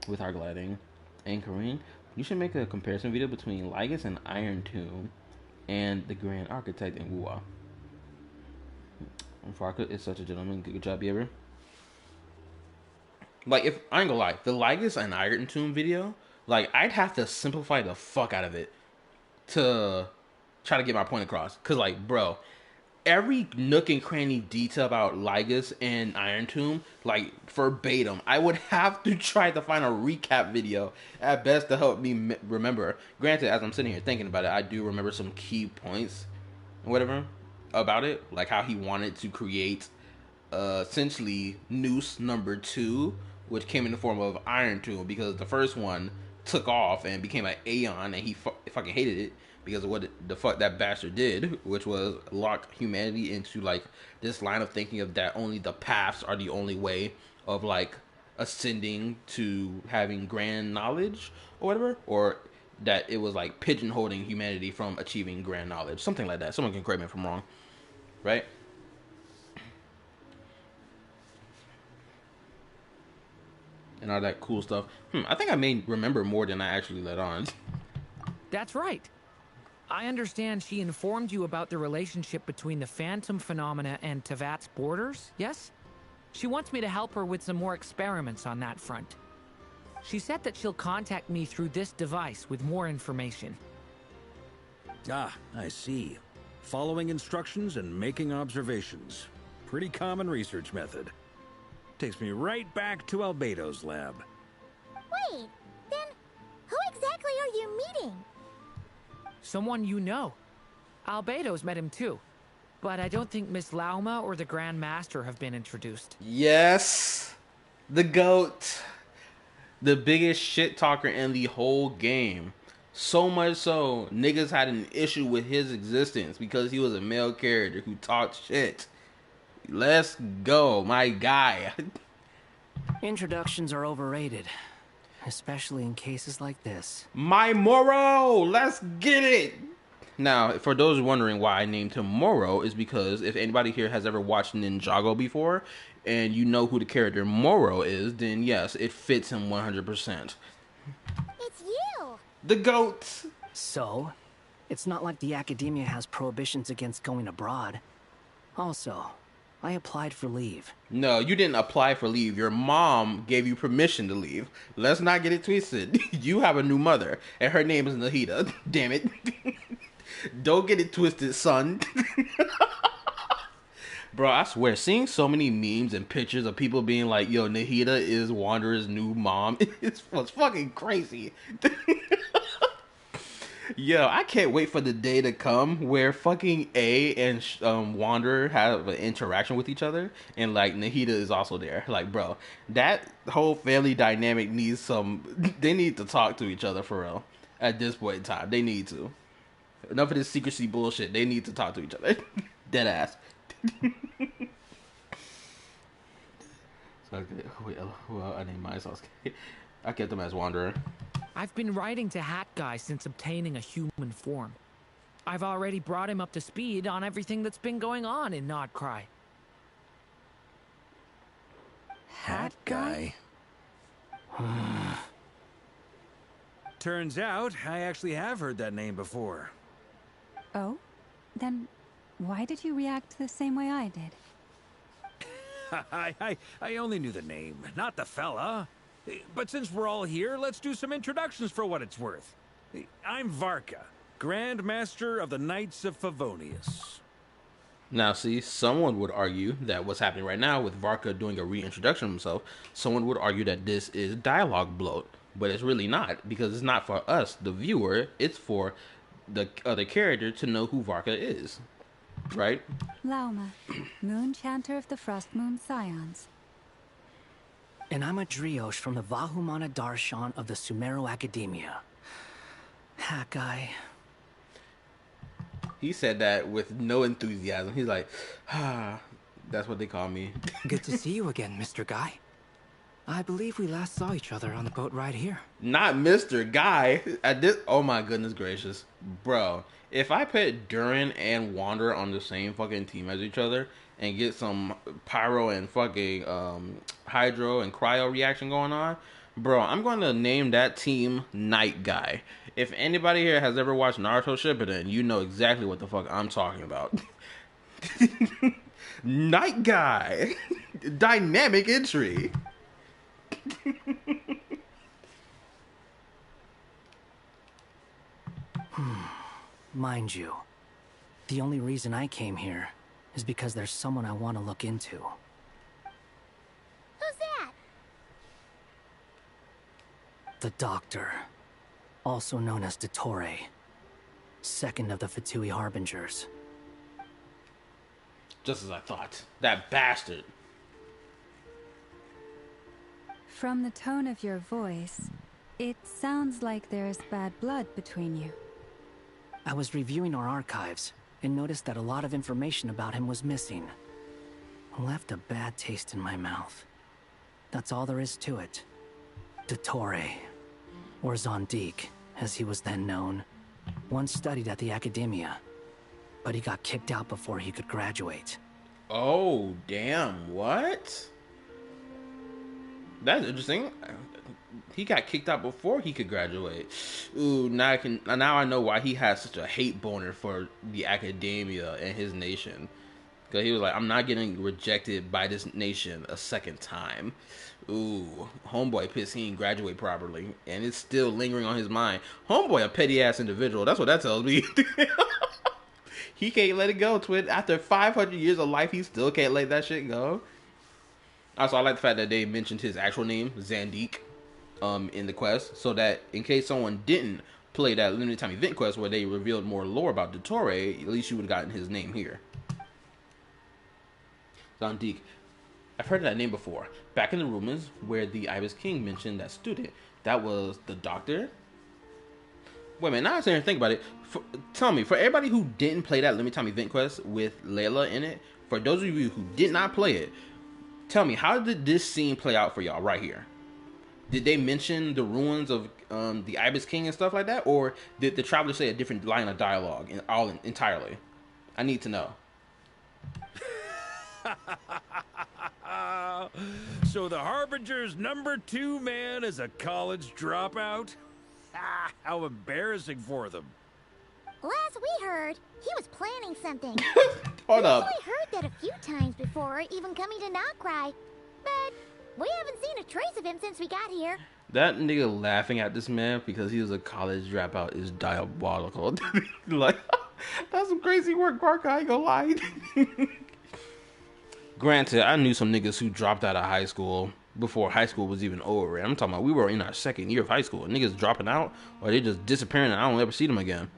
with our gliding, anchoring. You should make a comparison video between Lygus and Iron Tomb, and the Grand Architect in Wuwa. Farka is such a gentleman. Good job, Ever. Like, if I ain't gonna lie, the Lygus and Iron Tomb video, like, I'd have to simplify the fuck out of it to try to get my point across. Cause, like, bro, every nook and cranny detail about Lygus and Iron Tomb, like, verbatim, I would have to try to find a recap video at best to help me remember. Granted, as I'm sitting here thinking about it, I do remember some key points, whatever, about it, like how he wanted to create essentially Noose number 2, which came in the form of Iron Tomb, because the first one took off and became an Aeon, and he fucking hated it because of what the fuck that bastard did, which was lock humanity into like this line of thinking of that only the paths are the only way of like ascending to having grand knowledge or whatever, or that it was like pigeonholing humanity from achieving grand knowledge, something like that. Someone can correct me if I'm wrong, right? And all that cool stuff. I think I may remember more than I actually let on. That's right. I understand she informed you about the relationship between the Phantom phenomena and Tevat's borders, yes? She wants me to help her with some more experiments on that front. She said that she'll contact me through this device with more information. Ah, I see. Following instructions and making observations. Pretty common research method. Takes me right back to Albedo's lab. Wait, then who exactly are you meeting? Someone you know. Albedo's met him too. But I don't think Miss Lauma or the Grand Master have been introduced. Yes! The GOAT. The biggest shit talker in the whole game. So much so, niggas had an issue with his existence because he was a male character who talked shit. Let's go, my guy. Introductions are overrated, especially in cases like this. My Moro! Let's get it! Now, for those wondering why I named him Moro, is because if anybody here has ever watched Ninjago before, and you know who the character Moro is, then yes, it fits him 100%. It's you! The GOAT! So, it's not like the academia has prohibitions against going abroad. Also, I applied for leave. No, you didn't apply for leave. Your mom gave you permission to leave. Let's not get it twisted. You have a new mother, and her name is Nahida. Damn it. Don't get it twisted, son. Bro, I swear, seeing so many memes and pictures of people being like, yo, Nahida is Wanderer's new mom, it's fucking crazy. Yo, I can't wait for the day to come where fucking A and Wanderer have an interaction with each other, and like Nahida is also there. Like, bro, that whole family dynamic needs some. They need to talk to each other for real. At this point in time, they need to. Enough of this secrecy bullshit. They need to talk to each other. Dead ass. So, wait, well, I named mine Sasuke. I kept them as Wanderer. I've been writing to Hat Guy since obtaining a human form. I've already brought him up to speed on everything that's been going on in NODKRAI. Hat Guy? Turns out, I actually have heard that name before. Oh? Then why did you react the same way I did? I only knew the name, not the fella. But since we're all here, let's do some introductions for what it's worth. I'm Varka, Grand Master of the Knights of Favonius. Now, see, someone would argue that what's happening right now with Varka doing a reintroduction of himself, someone would argue that this is dialogue bloat. But it's really not, because it's not for us, the viewer. It's for the other character to know who Varka is. Right? Lauma, Moon Chanter of the Frost Moon Scions. And I'm a Driosh from the Vahumana Darshan of the Sumero Academia. Hat Guy. He said that with no enthusiasm. He's like, that's what they call me. Good to see you again, Mr. Guy. I believe we last saw each other on the boat ride here. Not Mr. Guy. At this, oh my goodness gracious. Bro, if I put Durin and Wander on the same fucking team as each other and get some pyro and fucking hydro and cryo reaction going on, bro, I'm going to name that team Night Guy. If anybody here has ever watched Naruto Shippuden, you know exactly what the fuck I'm talking about. Night Guy. Dynamic entry. Mind you, the only reason I came here is because there's someone I want to look into. Who's that? The Doctor, also known as Dottore, second of the Fatui Harbingers. Just as I thought. That bastard. From the tone of your voice, it sounds like there's bad blood between you. I was reviewing our archives and noticed that a lot of information about him was missing. Left a bad taste in my mouth. That's all there is to it. Dottore, or Zondik, as he was then known, once studied at the academia, but he got kicked out before he could graduate. Oh, damn, what? That's interesting. He got kicked out before he could graduate. Ooh, now I know why he has such a hate boner for the academia and his nation. Because he was like, I'm not getting rejected by this nation a second time. Ooh, homeboy pissed he didn't graduate properly. And it's still lingering on his mind. Homeboy a petty ass individual. That's what that tells me. He can't let it go, twin. After 500 years of life, he still can't let that shit go. Also, I like the fact that they mentioned his actual name, Zandik, in the quest, so that in case someone didn't play that limited time event quest where they revealed more lore about Dottore, at least you would have gotten his name here. Zandik. I've heard that name before. Back in the rumors where the Ibis King mentioned that student, that was the Doctor. Wait a minute, now I'm sitting here and think about it. Tell me, for everybody who didn't play that limited time event quest with Layla in it, for those of you who did not play it, tell me, how did this scene play out for y'all right here? Did they mention the ruins of the Ibis King and stuff like that? Or did the Traveler say a different line of dialogue entirely? I need to know. So the Harbinger's #2 man is a college dropout? How embarrassing for them. Last we heard, he was planning something. Hold up. I heard that a few times before, even coming to NODKRAI. But we haven't seen a trace of him since we got here. That nigga laughing at this man because he was a college dropout is diabolical. Like, that's some crazy work, Parker. I ain't gonna lie. Granted, I knew some niggas who dropped out of high school before high school was even over. I'm talking about we were in our second year of high school. Niggas dropping out or they just disappearing and I don't ever see them again.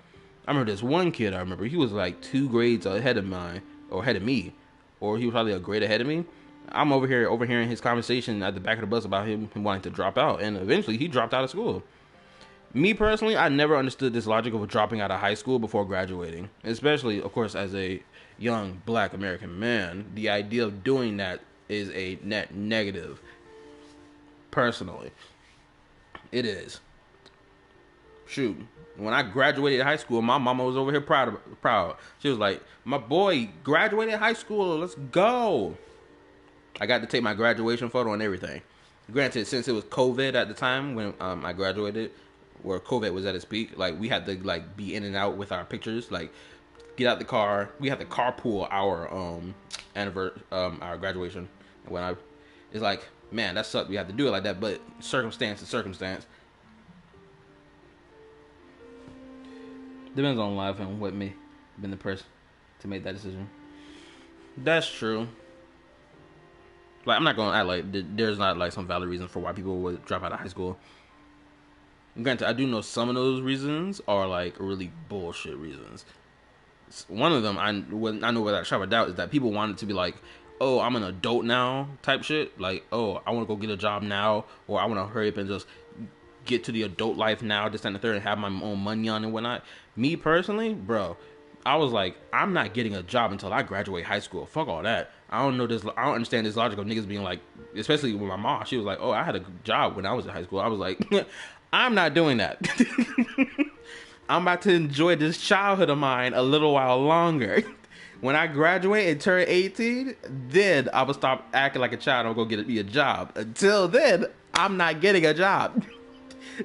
I remember this one kid, he was like 2 grades ahead of me, or he was probably a grade ahead of me. I'm overhearing his conversation at the back of the bus about him wanting to drop out, and eventually he dropped out of school. Me personally, I never understood this logic of dropping out of high school before graduating, especially, of course, as a young black American man. The idea of doing that is a net negative. Personally, it is. Shoot, when I graduated high school, my mama was over here proud. She was like, "My boy graduated high school. Let's go." I got to take my graduation photo and everything. Granted, since it was COVID at the time when I graduated, where COVID was at its peak, like we had to like be in and out with our pictures, like get out the car. We had to carpool our our graduation. It's like, man, that sucked. We had to do it like that, but circumstance to circumstance. Depends on life and what may been the person to make that decision. That's true. Like, I'm not gonna act like there's not like some valid reason for why people would drop out of high school. Granted, I do know some of those reasons are like really bullshit reasons. One of them I know without a shadow of a doubt is that people want it to be like, oh, I'm an adult now type shit. Like, oh, I want to go get a job now, or I want to hurry up and just get to the adult life now, this and the third, and have my own money on and whatnot. Me personally, bro, I was like, I'm not getting a job until I graduate high school. Fuck all that. I don't know this. I don't understand this logic of niggas being like, especially with my mom. She was like, "Oh, I had a job when I was in high school." I was like, "I'm not doing that. I'm about to enjoy this childhood of mine a little while longer. When I graduate and turn 18, then I will stop acting like a child and go get me a job. Until then, I'm not getting a job."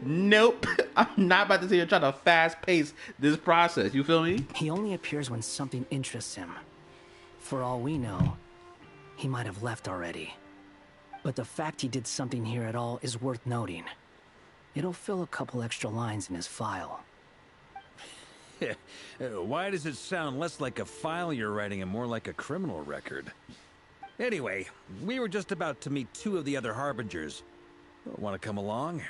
Nope. I'm not about to sit here trying to fast pace this process. You feel me? He only appears when something interests him. For all we know, he might have left already. But the fact he did something here at all is worth noting. It'll fill a couple extra lines in his file. Why does it sound less like a file you're writing and more like a criminal record? Anyway, we were just about to meet 2 of the other Harbingers. Want to come along?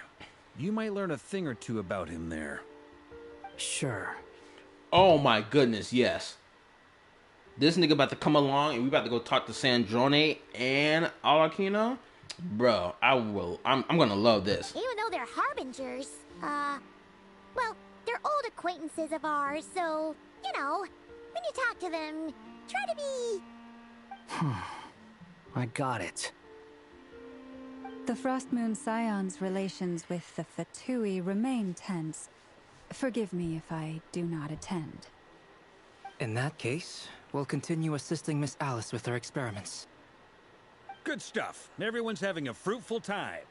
You might learn a thing or two about him there. Sure. Oh my goodness, yes. This nigga about to come along and we about to go talk to Sandrone and Alakino? Bro, I'm gonna love this. Even though they're harbingers, well, they're old acquaintances of ours, so, you know, when you talk to them, try to be... I got it. The Frost Moon Scion's relations with the Fatui remain tense. Forgive me if I do not attend. In that case, we'll continue assisting Miss Alice with her experiments. Good stuff. Everyone's having a fruitful time.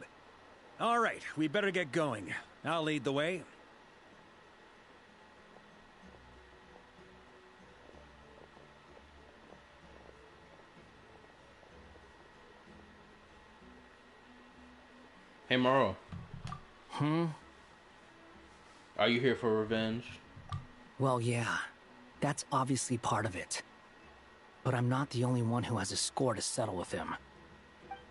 All right, we better get going. I'll lead the way. Hey, Moro. Are you here for revenge? Well, yeah. That's obviously part of it. But I'm not the only one who has a score to settle with him.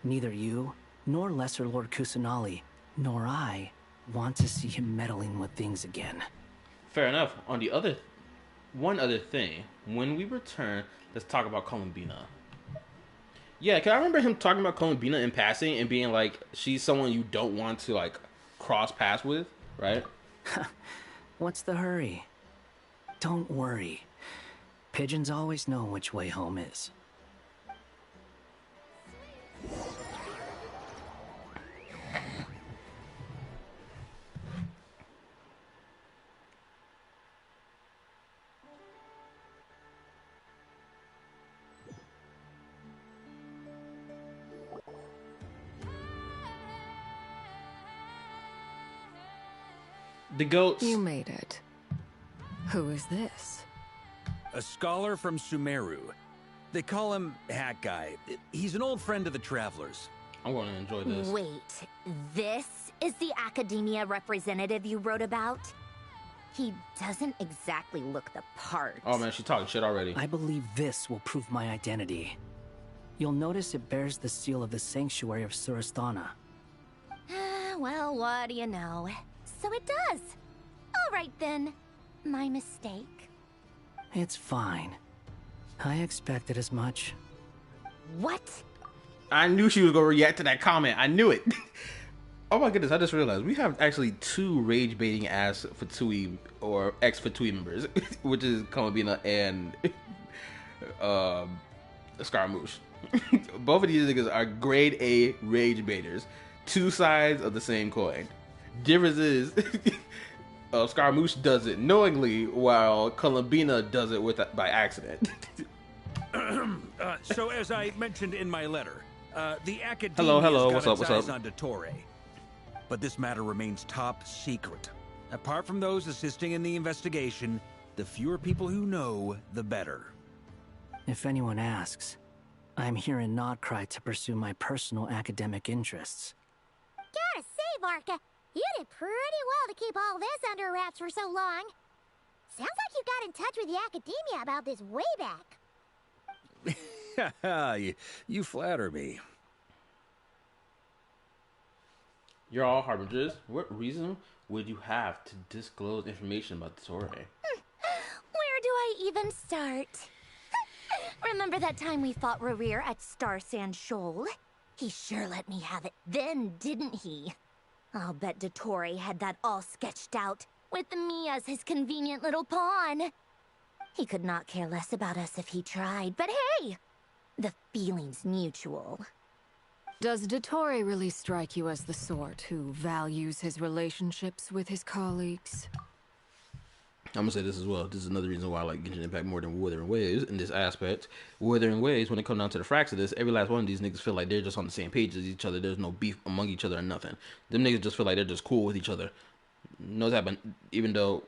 Neither you, nor Lesser Lord Kusanali, nor I want to see him meddling with things again. Fair enough. On the one other thing. When we return, let's talk about Columbina. Yeah, cause I remember him talking about Columbina in passing and being like, she's someone you don't want to, like, cross paths with, right? What's the hurry? Don't worry. Pigeons always know which way home is. The goats. You made it. Who is this? A scholar from Sumeru. They call him Hat Guy. He's an old friend of the Travelers. I'm going to enjoy this. Wait, this is the academia representative you wrote about? He doesn't exactly look the part. Oh man, she's talking shit already. I believe this will prove my identity. You'll notice it bears the seal of the Sanctuary of Surasthana. Well, what do you know? So it does. All right then. My mistake. It's fine. I expected as much. What? I knew she was going to react to that comment. I knew it. Oh my goodness, I just realized we have actually 2 rage baiting ass Fatui or ex-Fatui members, which is Columbina and Scaramouche. Both of these niggas are grade A rage baiters. 2 sides of the same coin. Difference is Scaramouche does it knowingly while Columbina does it by accident. So as I mentioned in my letter, the academia hello, got what's its up? eyes on Dottore. But this matter remains top secret. Apart from those assisting in the investigation, the fewer people who know, the better. If anyone asks, I'm here in NODKRAI to pursue my personal academic interests. Gotta say, Varka, you did pretty well to keep all this under wraps for so long. Sounds like you got in touch with the academia about this way back. You flatter me. You're all harbingers. What reason would you have to disclose information about Dottore? Where do I even start? Remember that time we fought Rerir at Star Sand Shoal? He sure let me have it then, didn't he? I'll bet Dottore had that all sketched out, with me as his convenient little pawn. He could not care less about us if he tried, but hey! The feeling's mutual. Does Dottore really strike you as the sort who values his relationships with his colleagues? I'm gonna say this as well. This is another reason why I like Genshin Impact more than Wuthering Waves in this aspect. Wuthering Waves, when it comes down to the facts of this, every last one of these niggas feel like they're just on the same page as each other. There's no beef among each other or nothing. Them niggas just feel like they're just cool with each other. No that, but even though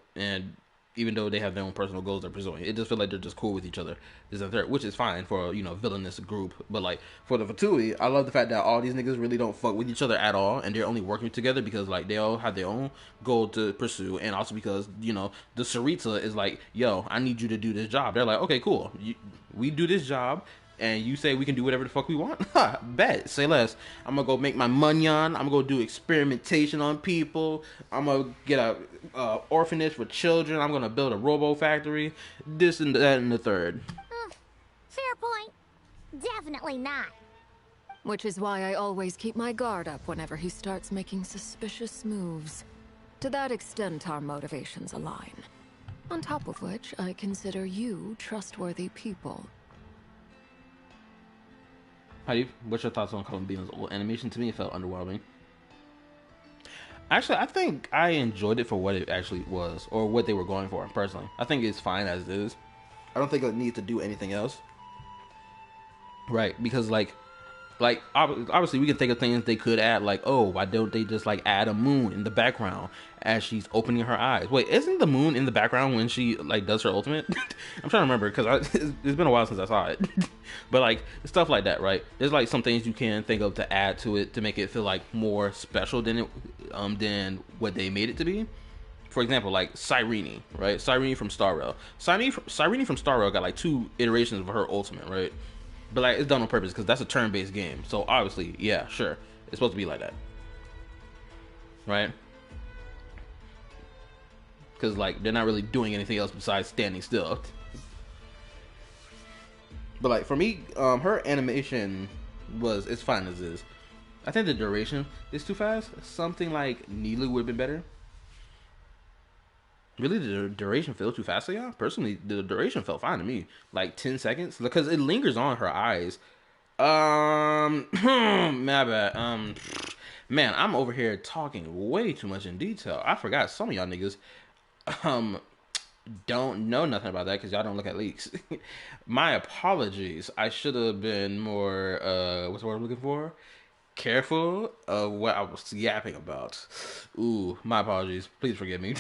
they have their own personal goals they're pursuing, it just feel like they're just cool with each other. This and third, which is fine for, you know, villainous group. But like for the Fatui, I love the fact that all these niggas really don't fuck with each other at all, and they're only working together because like they all have their own goal to pursue, and also because, you know, the Sarita is like, yo, I need you to do this job. They're like, okay, cool, we do this job. And you say we can do whatever the fuck we want? Ha, bet. Say less. I'm gonna go make my money on. I'm gonna do experimentation on people. I'm gonna get a orphanage for children. I'm gonna build a robo factory. This and that and the third. Fair point. Definitely not. Which is why I always keep my guard up whenever he starts making suspicious moves. To that extent, our motivations align. On top of which, I consider you trustworthy people. What's your thoughts on Colin Bean's old animation? To me, it felt underwhelming. Actually, I think I enjoyed it for what it actually was, or what they were going for, personally. I think it's fine as it is. I don't think it needs to do anything else. Right, because like obviously we can think of things they could add, like, oh, why don't they just like add a moon in the background as she's opening her eyes? Wait, isn't the moon in the background when she like does her ultimate? I'm trying to remember because it's been a while since I saw it. But like stuff like that, right? There's like some things you can think of to add to it to make it feel like more special than what they made it to be. For example, like Cyrene, right? Cyrene from Star Rail. Cyrene from Star Rail got like 2 iterations of her ultimate, right? But like it's done on purpose because that's a turn-based game. So obviously, yeah, sure, it's supposed to be like that, right? Because like they're not really doing anything else besides standing still. But like for me, her animation it's fine as is. I think the duration is too fast. Something like Neely would have been better. Really, the duration felt too fast for y'all? Personally, the duration felt fine to me. Like 10 seconds. Because it lingers on her eyes. My bad. Man, I'm over here talking way too much in detail. I forgot some of y'all niggas don't know nothing about that because y'all don't look at leaks. My apologies. I should have been more, what's the word I'm looking for? Careful of what I was yapping about. Ooh, my apologies. Please forgive me.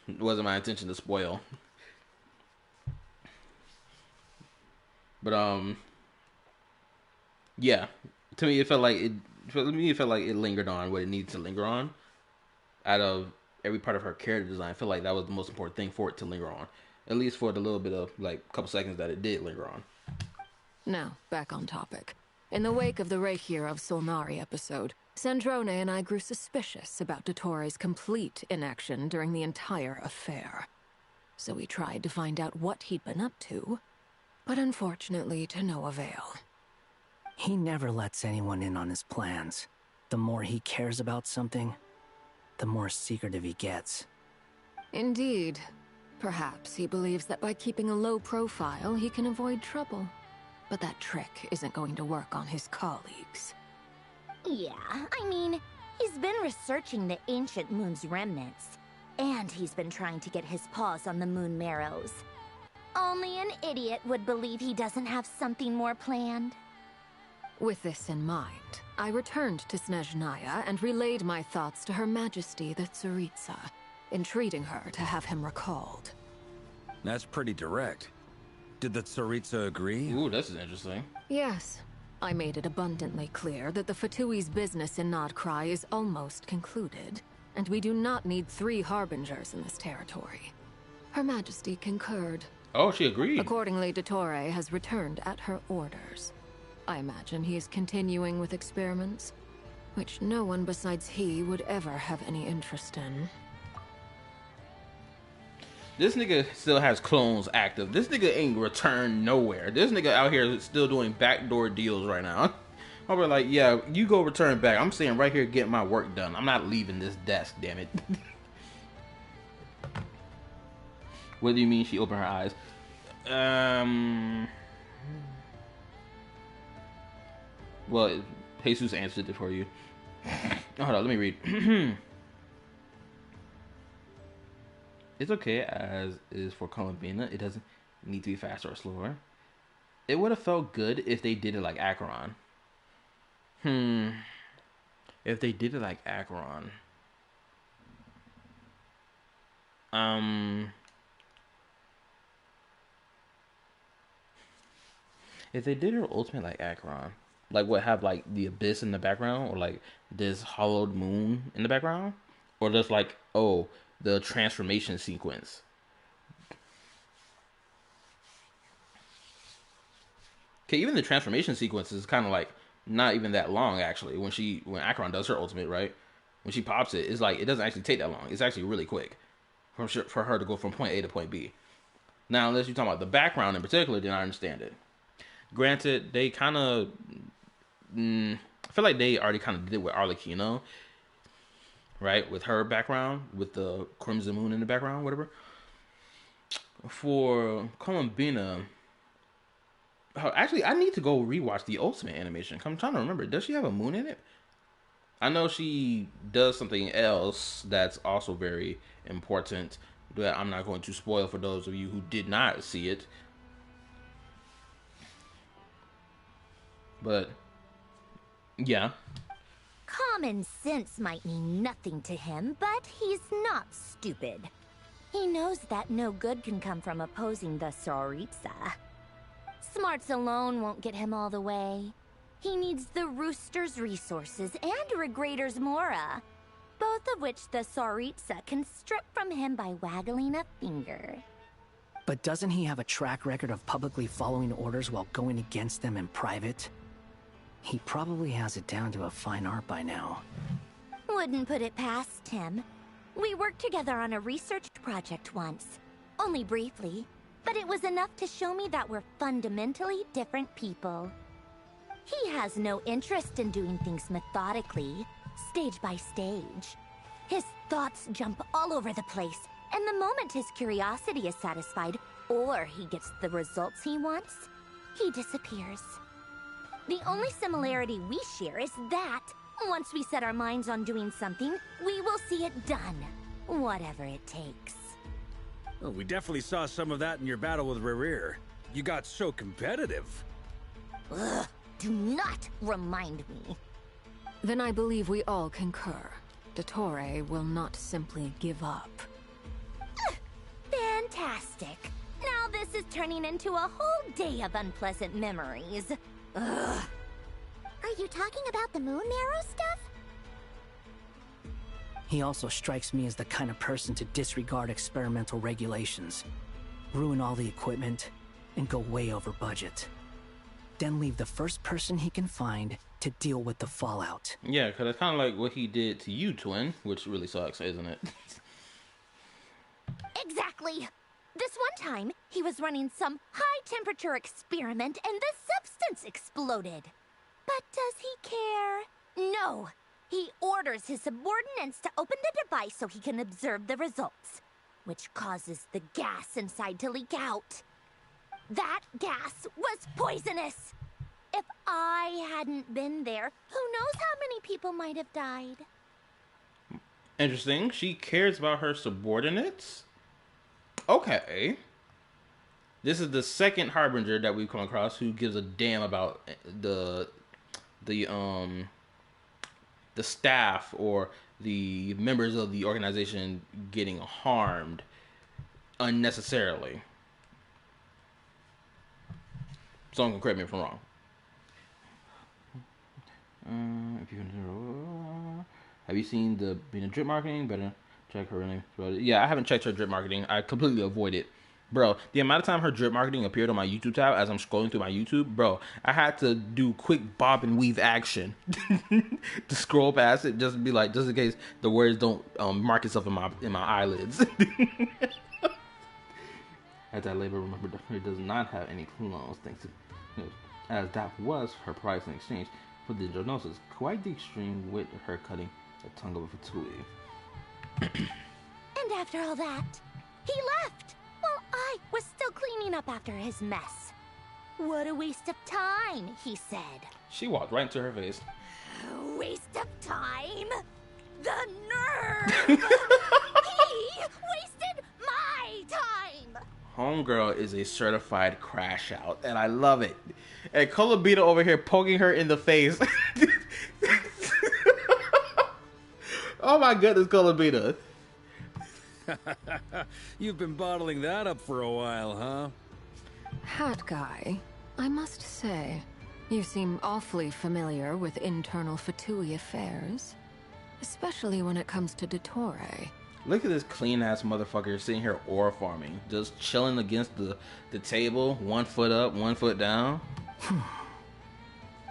It wasn't my intention to spoil. But yeah. To me it felt like it lingered on what it needs to linger on. Out of every part of her character design, I feel like that was the most important thing for it to linger on. At least for the little bit of like couple seconds that it did linger on. Now, back on topic. In the wake of the Reikir of Solnari episode, Sandrone and I grew suspicious about Dottore's complete inaction during the entire affair. So we tried to find out what he'd been up to, but unfortunately to no avail. He never lets anyone in on his plans. The more he cares about something, the more secretive he gets. Indeed. Perhaps he believes that by keeping a low profile, he can avoid trouble. But that trick isn't going to work on his colleagues. Yeah, I mean, he's been researching the ancient moon's remnants. And he's been trying to get his paws on the moon marrows. Only an idiot would believe he doesn't have something more planned. With this in mind, I returned to Snezhnaya and relayed my thoughts to Her Majesty the Tsaritsa, entreating her to have him recalled. That's pretty direct. Did the Tsaritsa agree? Ooh, this is interesting. Yes. I made it abundantly clear that the Fatui's business in NODKRAI is almost concluded, and we do not need 3 harbingers in this territory. Her Majesty concurred. Oh, she agreed. Accordingly, Dottore has returned at her orders. I imagine he is continuing with experiments, which no one besides he would ever have any interest in. This nigga still has clones active. This nigga ain't returned nowhere. This nigga out here still doing backdoor deals right now. I'll be like, yeah, you go return back. I'm staying right here getting my work done. I'm not leaving this desk, damn it. What do you mean she opened her eyes? Well, Jesus answered it for you. Hold on, let me read. It's okay as is for Columbina. It doesn't need to be faster or slower. It would have felt good if they did it like Acheron. If they did it like Acheron. If they did her ultimate like Acheron, like what, have like the abyss in the background, or like this hollowed moon in the background, or just like, oh, the transformation sequence. Okay, even the transformation sequence is kind of like not even that long actually. When Acheron does her ultimate, right? When she pops it, it's like it doesn't actually take that long. It's actually really quick for her to go from point A to point B. Now, unless you're talking about the background in particular, then I understand it. Granted, they kind of, I feel like they already kind of did it with Arlecchino, right? With her background, with the Crimson Moon in the background, whatever. For Columbina, actually, I need to go rewatch the Ultimate animation. I'm trying to remember. Does she have a moon in it? I know she does something else that's also very important that I'm not going to spoil for those of you who did not see it. But, yeah. Common sense might mean nothing to him, but he's not stupid. He knows that no good can come from opposing the Tsaritsa. Smarts alone won't get him all the way. He needs the Rooster's resources and Regrator's Mora, both of which the Tsaritsa can strip from him by waggling a finger. But doesn't he have a track record of publicly following orders while going against them in private? He probably has it down to a fine art by now. Wouldn't put it past him. We worked together on a research project once. Only briefly, but it was enough to show me that we're fundamentally different people. He has no interest in doing things methodically, stage by stage. His thoughts jump all over the place, and the moment his curiosity is satisfied, or he gets the results he wants, he disappears. The only similarity we share is that, once we set our minds on doing something, we will see it done, whatever it takes. Well, we definitely saw some of that in your battle with Rerir. You got so competitive. Ugh, do not remind me. Then I believe we all concur. Dottore will not simply give up. Fantastic. Now this is turning into a whole day of unpleasant memories. Ugh. Are you talking about the moon marrow stuff? He also strikes me as the kind of person to disregard experimental regulations, ruin all the equipment, and go way over budget. Then leave the first person he can find to deal with the fallout. Yeah, because it's kind of like what he did to you, Twin, which really sucks, isn't it? Exactly. This one time, he was running some high-temperature experiment and the substance exploded. But does he care? No. He orders his subordinates to open the device so he can observe the results, which causes the gas inside to leak out. That gas was poisonous. If I hadn't been there, who knows how many people might have died. Interesting. She cares about her subordinates? Okay. This is the second Harbinger that we've come across who gives a damn about the staff or the members of the organization getting harmed unnecessarily. Someone can correct me if I'm wrong. Have you seen the being a drip marketing? Better check her name. Yeah, I haven't checked her drip marketing. I completely avoid it. Bro, the amount of time her drip marketing appeared on my YouTube tab as I'm scrolling through my YouTube, bro, I had to do quick bob and weave action to scroll past it, just be like, just in case the words don't mark itself in my eyelids. As I later remember, it does not have any clones, thanks to, as that was her price in exchange for the diagnosis, quite the extreme with her cutting the tongue of a fatui. And after all that, he left, while I was still cleaning up after his mess. What a waste of time, he said. She walked right into her face. Waste of time? The nerve! He wasted my time! Homegirl is a certified crash out, and I love it. And Colabita over here poking her in the face. Oh my goodness, Colabita. You've been bottling that up for a while, huh? Hat guy, I must say, you seem awfully familiar with internal Fatui affairs. Especially when it comes to DOTKRAI. Look at this clean ass motherfucker sitting here ore farming. Just chilling against the table, 1 foot up, 1 foot down.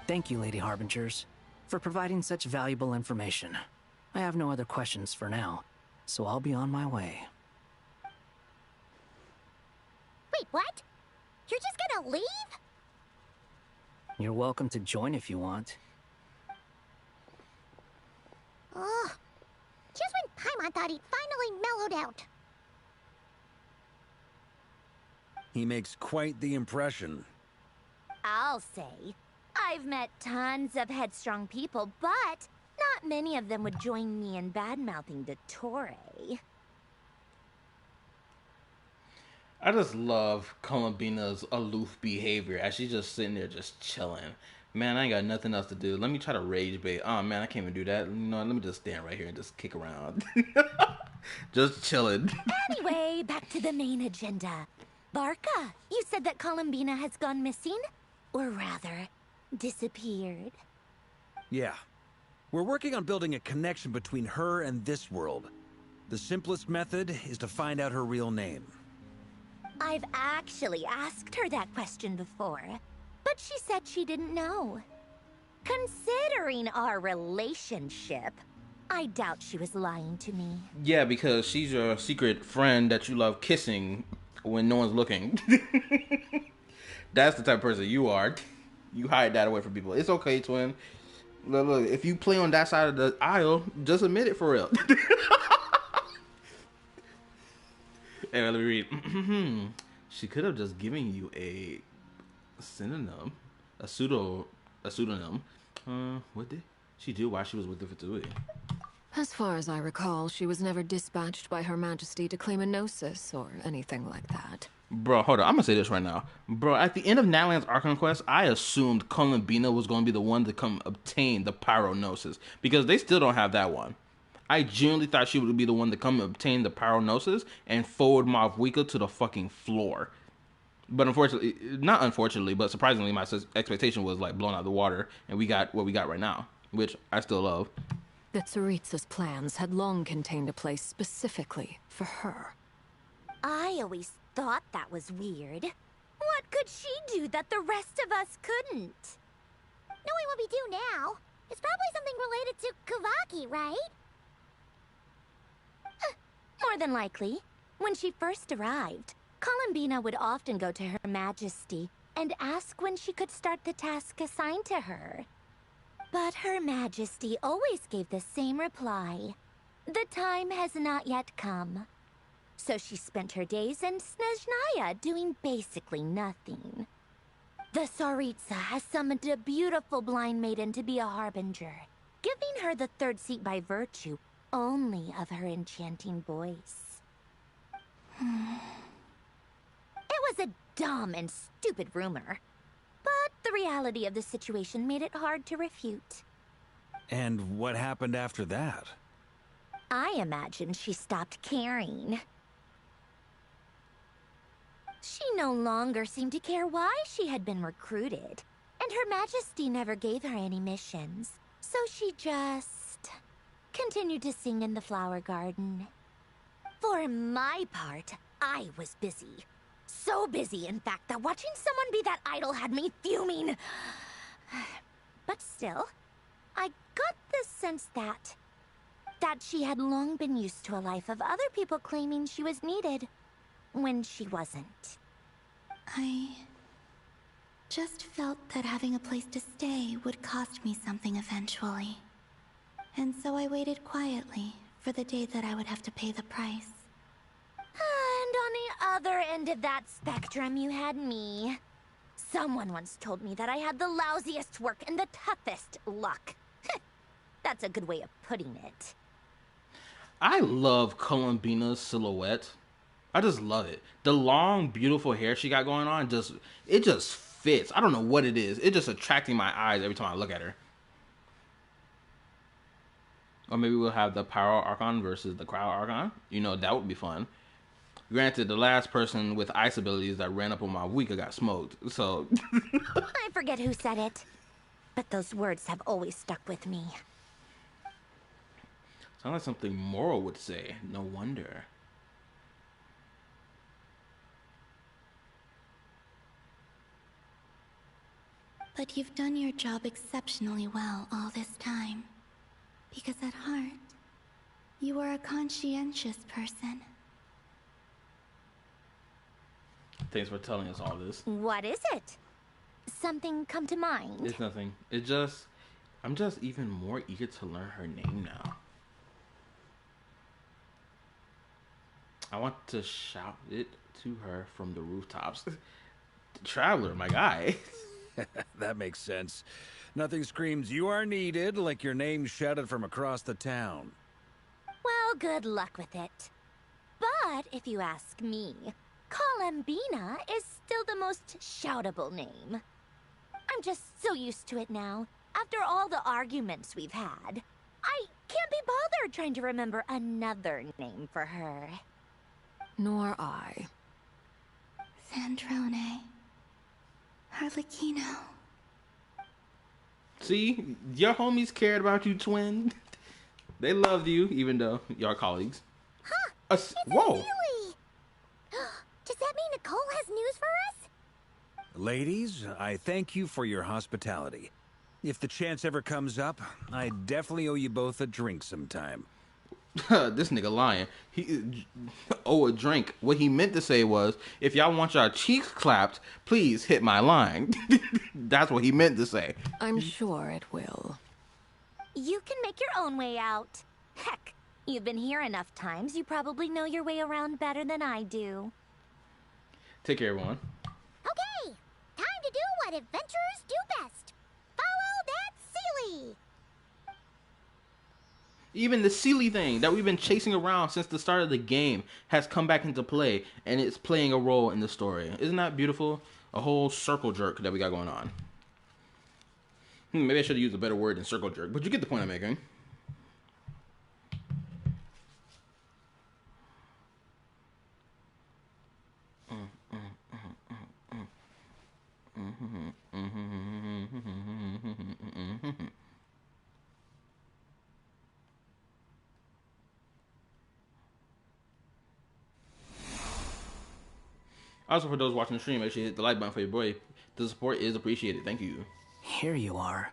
Thank you, Lady Harbingers, for providing such valuable information. I have no other questions for now, so I'll be on my way. Wait, what? You're just gonna leave? You're welcome to join if you want. Ugh. Just when Paimon thought he'd finally mellowed out. He makes quite the impression. I'll say. I've met tons of headstrong people, but not many of them would join me in bad-mouthing DOTKRAI. I just love Columbina's aloof behavior as she's just sitting there just chilling. Man, I ain't got nothing else to do. Let me try to rage bait. Oh man, I can't even do that. You know, let me just stand right here and just kick around. Just chilling. Anyway, back to the main agenda. Barca, you said that Columbina has gone missing? Or rather, disappeared. Yeah. We're working on building a connection between her and this world. The simplest method is to find out her real name. I've actually asked her that question before, but she said she didn't know. Considering our relationship, I doubt she was lying to me. Yeah, because she's your secret friend that you love kissing when no one's looking. That's the type of person you are. You hide that away from people. It's okay, twin. Look, if you play on that side of the aisle, just admit it for real. Hey, let me read. She could have just given you a synonym, a pseudonym. What did she do while she was with the Fatui? As far as I recall, she was never dispatched by Her Majesty to claim a gnosis or anything like that. Bro, hold on. I'm gonna say this right now. Bro, at the end of Natlan's Archon Quest, I assumed Columbina was gonna be the one to come obtain the Pyronosis, because they still don't have that one. I genuinely thought she would be the one to come obtain the Pyronosis and forward Mavwika to the fucking floor. But unfortunately, not unfortunately, but surprisingly, my expectation was like blown out of the water, and we got what we got right now, which I still love. The Tsaritsa's plans had long contained a place specifically for her. I always thought that was weird. What could she do that the rest of us couldn't? Knowing what we do now, it's probably something related to Kavaki, right? More than likely. When she first arrived, Columbina would often go to Her Majesty and ask when she could start the task assigned to her. But Her Majesty always gave the same reply. The time has not yet come. So she spent her days in Snezhnaya doing basically nothing. The Tsaritsa has summoned a beautiful blind maiden to be a harbinger, giving her the third seat by virtue only of her enchanting voice. It was a dumb and stupid rumor, but the reality of the situation made it hard to refute. And what happened after that? I imagine she stopped caring. She no longer seemed to care why she had been recruited, and Her Majesty never gave her any missions, so she just continued to sing in the flower garden. For my part, I was busy. So busy, in fact, that watching someone be that idol had me fuming. But still, I got the sense that she had long been used to a life of other people claiming she was needed when she wasn't. I just felt that having a place to stay would cost me something eventually. And so I waited quietly for the day that I would have to pay the price. And on the other end of that spectrum, you had me. Someone once told me that I had the lousiest work and the toughest luck. That's a good way of putting it. I love Columbina's silhouette. I just love it. The long, beautiful hair she got going on, it just fits. I don't know what it is. It's just attracting my eyes every time I look at her. Or maybe we'll have the Pyro Archon versus the Cryo Archon. You know, that would be fun. Granted, the last person with ice abilities that ran up on my Wika got smoked, so... I forget who said it, but those words have always stuck with me. Sounds like something Moro would say. No wonder. But you've done your job exceptionally well all this time. Because at heart, you are a conscientious person. Thanks for telling us all this. What is it? Something come to mind? It's nothing. I'm just even more eager to learn her name now. I want to shout it to her from the rooftops. The Traveler, my guy. That makes sense. Nothing screams you are needed like your name shouted from across the town. Well, good luck with it. But if you ask me, Columbina is still the most shoutable name. I'm just so used to it now. After all the arguments we've had, I can't be bothered trying to remember another name for her. Nor I. Sandrone. Harlequino. See? Your homies cared about you, twin. They loved you, even though y'all colleagues. Huh! Whoa! Really? Does that mean Nicole has news for us? Ladies, I thank you for your hospitality. If the chance ever comes up, I definitely owe you both a drink sometime. This nigga lying. He owe a drink. What he meant to say was, if y'all want y'all cheeks clapped, please hit my line. That's what he meant to say. I'm sure it will. You can make your own way out. Heck, you've been here enough times, you probably know your way around better than I do. Take care, everyone. Okay, time to do what adventurers do best. Follow that Sealy. Even the Sealy thing that we've been chasing around since the start of the game has come back into play, and it's playing a role in the story. Isn't that beautiful? A whole circle jerk that we got going on. Maybe I should have used a better word than circle jerk, but you get the point I'm making. Also, for those watching the stream, make sure you hit the like button for your boy. The support is appreciated. Thank you. Here you are.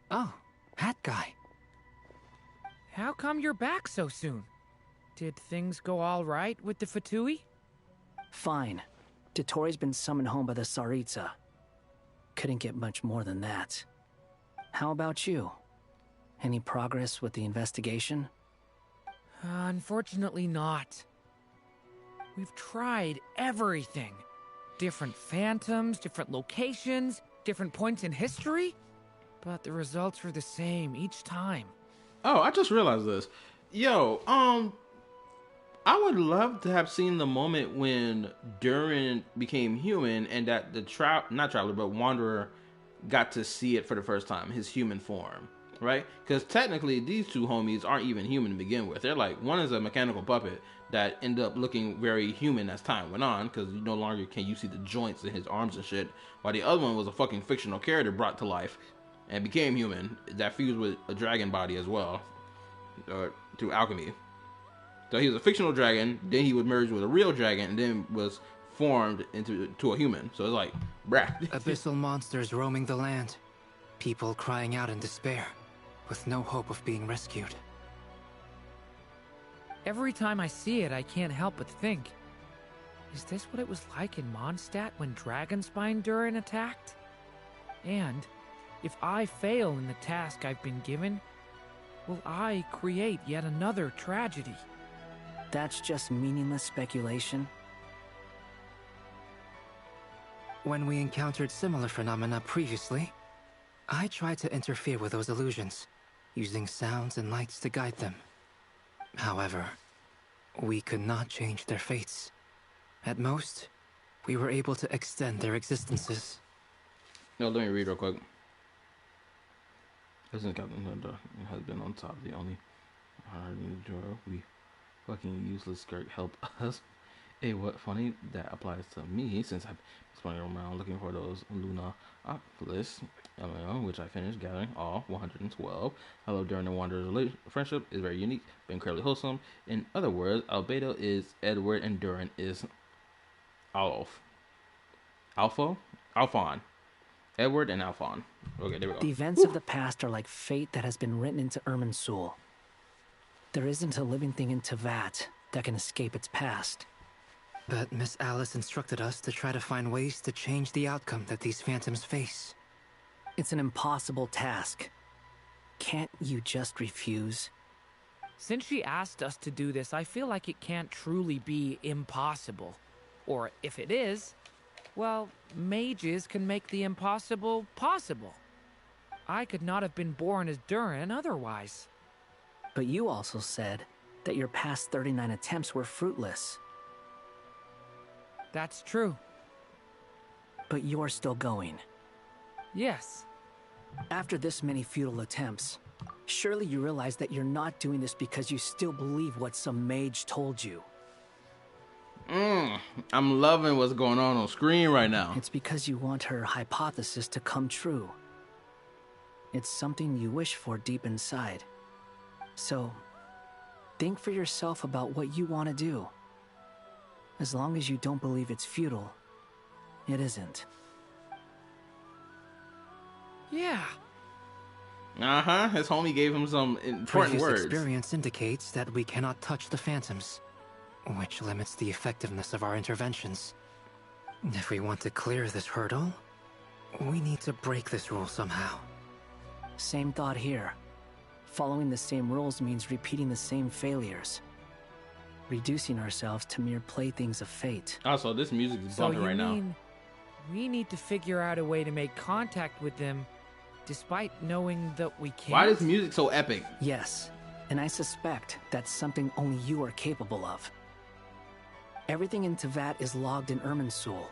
Oh, hat guy. How come you're back so soon? Did things go all right with the Fatui? Fine. Dotori's been summoned home by the Tsaritsa. Couldn't get much more than that. How about you? Any progress with the investigation? Unfortunately not. We've tried everything. Different phantoms, different locations, different points in history. But the results were the same each time. Oh, I just realized this. Yo, I would love to have seen the moment when Durin became human and that the not Traveler, but Wanderer got to see it for the first time, his human form. Right? Because technically, these two homies aren't even human to begin with. They're like, one is a mechanical puppet that ended up looking very human as time went on, because no longer can you see the joints in his arms and shit, while the other one was a fucking fictional character brought to life and became human that fused with a dragon body as well, through alchemy. So he was a fictional dragon, then he would merge with a real dragon, and then was formed into a human. So it's like, bruh. Abyssal monsters roaming the land. People crying out in despair, with no hope of being rescued. Every time I see it, I can't help but think, is this what it was like in Mondstadt when Dragonspine Durin attacked? And if I fail in the task I've been given, will I create yet another tragedy? That's just meaningless speculation. When we encountered similar phenomena previously, I tried to interfere with those illusions, using sounds and lights to guide them. However, we could not change their fates. At most, we were able to extend their existences. No, let me read real quick. This is Captain Hunter has been on top. The only hard drawer. We fucking useless skirt help us. Hey, what funny that applies to me since I've been running around looking for those Luna Oculus, which I finished gathering all 112. I love during the Wanderer's friendship is very unique, but incredibly wholesome. In other words, Albedo is Edward and Duran is Alphon. Edward and Alphon. Okay, there we go. The events of the past are like fate that has been written into Irminsul. There isn't a living thing in Teyvat that can escape its past. But Miss Alice instructed us to try to find ways to change the outcome that these phantoms face. It's an impossible task. Can't you just refuse? Since she asked us to do this, I feel like it can't truly be impossible. Or if it is, well, mages can make the impossible possible. I could not have been born as Duran otherwise. But you also said that your past 39 attempts were fruitless. That's true. But you're still going. Yes. After this many futile attempts, surely you realize that you're not doing this because you still believe what some mage told you. I'm loving what's going on screen right now. It's because you want her hypothesis to come true. It's something you wish for deep inside. So, think for yourself about what you want to do. As long as you don't believe it's futile, it isn't. Yeah. His homie gave him some important words. Previous experience indicates that we cannot touch the phantoms, which limits the effectiveness of our interventions. If we want to clear this hurdle, we need to break this rule somehow. Same thought here. Following the same rules means repeating the same failures. Reducing ourselves to mere playthings of fate. Also, this music is bumping right now. We need to figure out a way to make contact with them, despite knowing that we can't? Why is music so epic? Yes, and I suspect that's something only you are capable of. Everything in Teyvat is logged in Irminsul,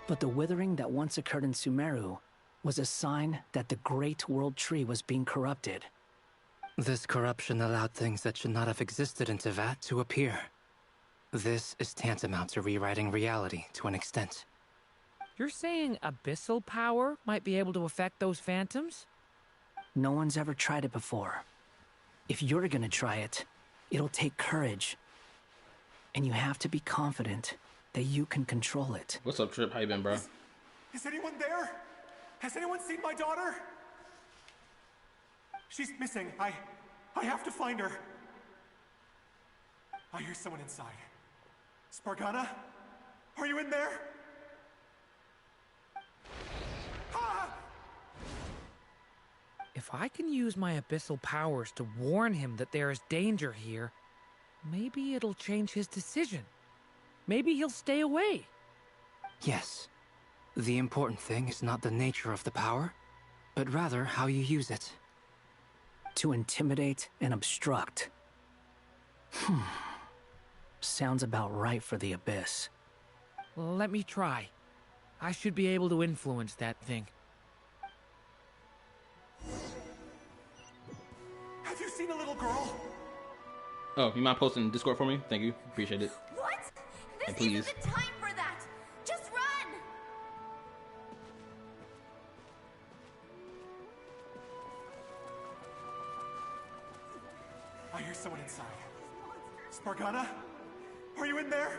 but the withering that once occurred in Sumeru was a sign that the Great World Tree was being corrupted. This corruption allowed things that should not have existed in Teyvat to appear. This is tantamount to rewriting reality to an extent. You're saying abyssal power might be able to affect those phantoms? No one's ever tried it before. If you're gonna try it, it'll take courage. And you have to be confident that you can control it. What's up, Trip? How you been, bro? Is anyone there? Has anyone seen my daughter? She's missing. I have to find her. I hear someone inside. Spargana? Are you in there? Ah! If I can use my abyssal powers to warn him that there is danger here, maybe it'll change his decision. Maybe he'll stay away. Yes. The important thing is not the nature of the power, but rather how you use it. To intimidate and obstruct. Sounds about right for the Abyss. Let me try. I should be able to influence that thing. Have you seen a little girl? Oh, you mind posting in Discord for me? Thank you. Appreciate it. What? And This please. isn't the time for that! Just run! I hear someone inside. Spargana? Are you in there?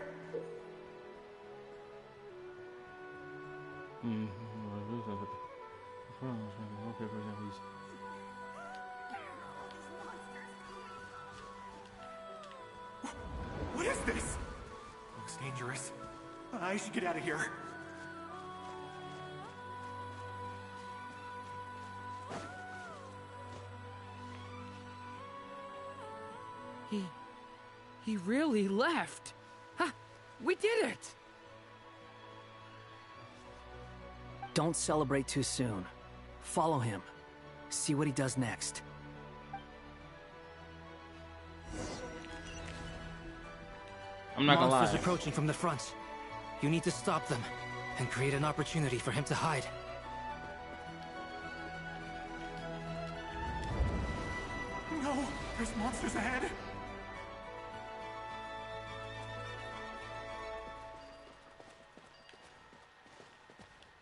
What is this? Looks dangerous. I should get out of here. He really left. Ha! We did it! Don't celebrate too soon. Follow him. See what he does next. I'm not gonna lie. Monsters approaching from the front. You need to stop them and create an opportunity for him to hide. No! There's monsters ahead!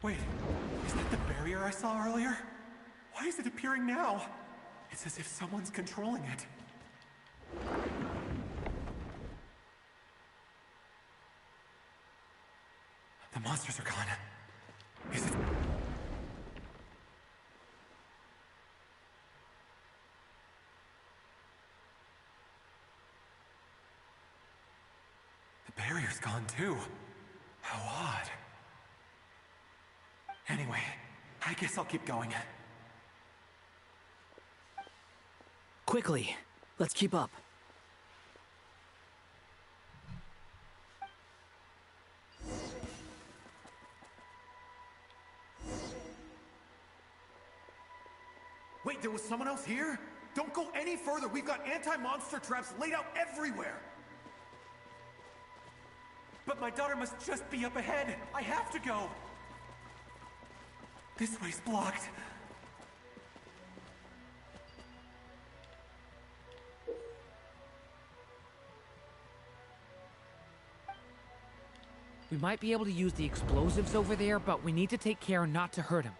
Wait, is that the barrier I saw earlier? Why is it appearing now? It's as if someone's controlling it. The monsters are gone. Is it... The barrier's gone too. How odd. Anyway, I guess I'll keep going. Quickly, let's keep up. Wait, there was someone else here? Don't go any further. We've got anti-monster traps laid out everywhere. But my daughter must just be up ahead. I have to go. This way's blocked. We might be able to use the explosives over there, but we need to take care not to hurt him.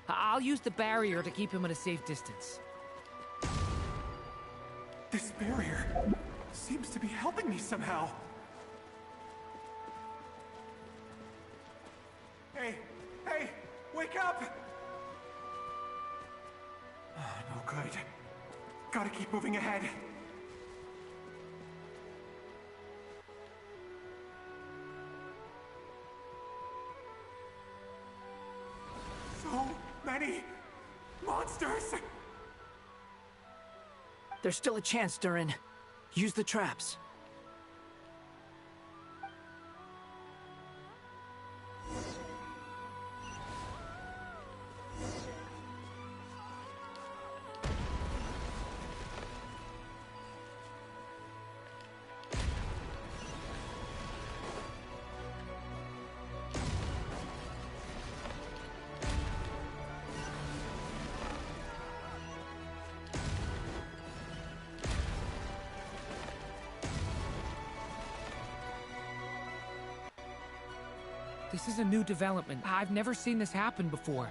I'll use the barrier to keep him at a safe distance. This barrier seems to be helping me somehow. Hey! Hey! Wake up! Oh, no good. Gotta keep moving ahead. So many monsters! There's still a chance, Durin. Use the traps. This is a new development. I've never seen this happen before.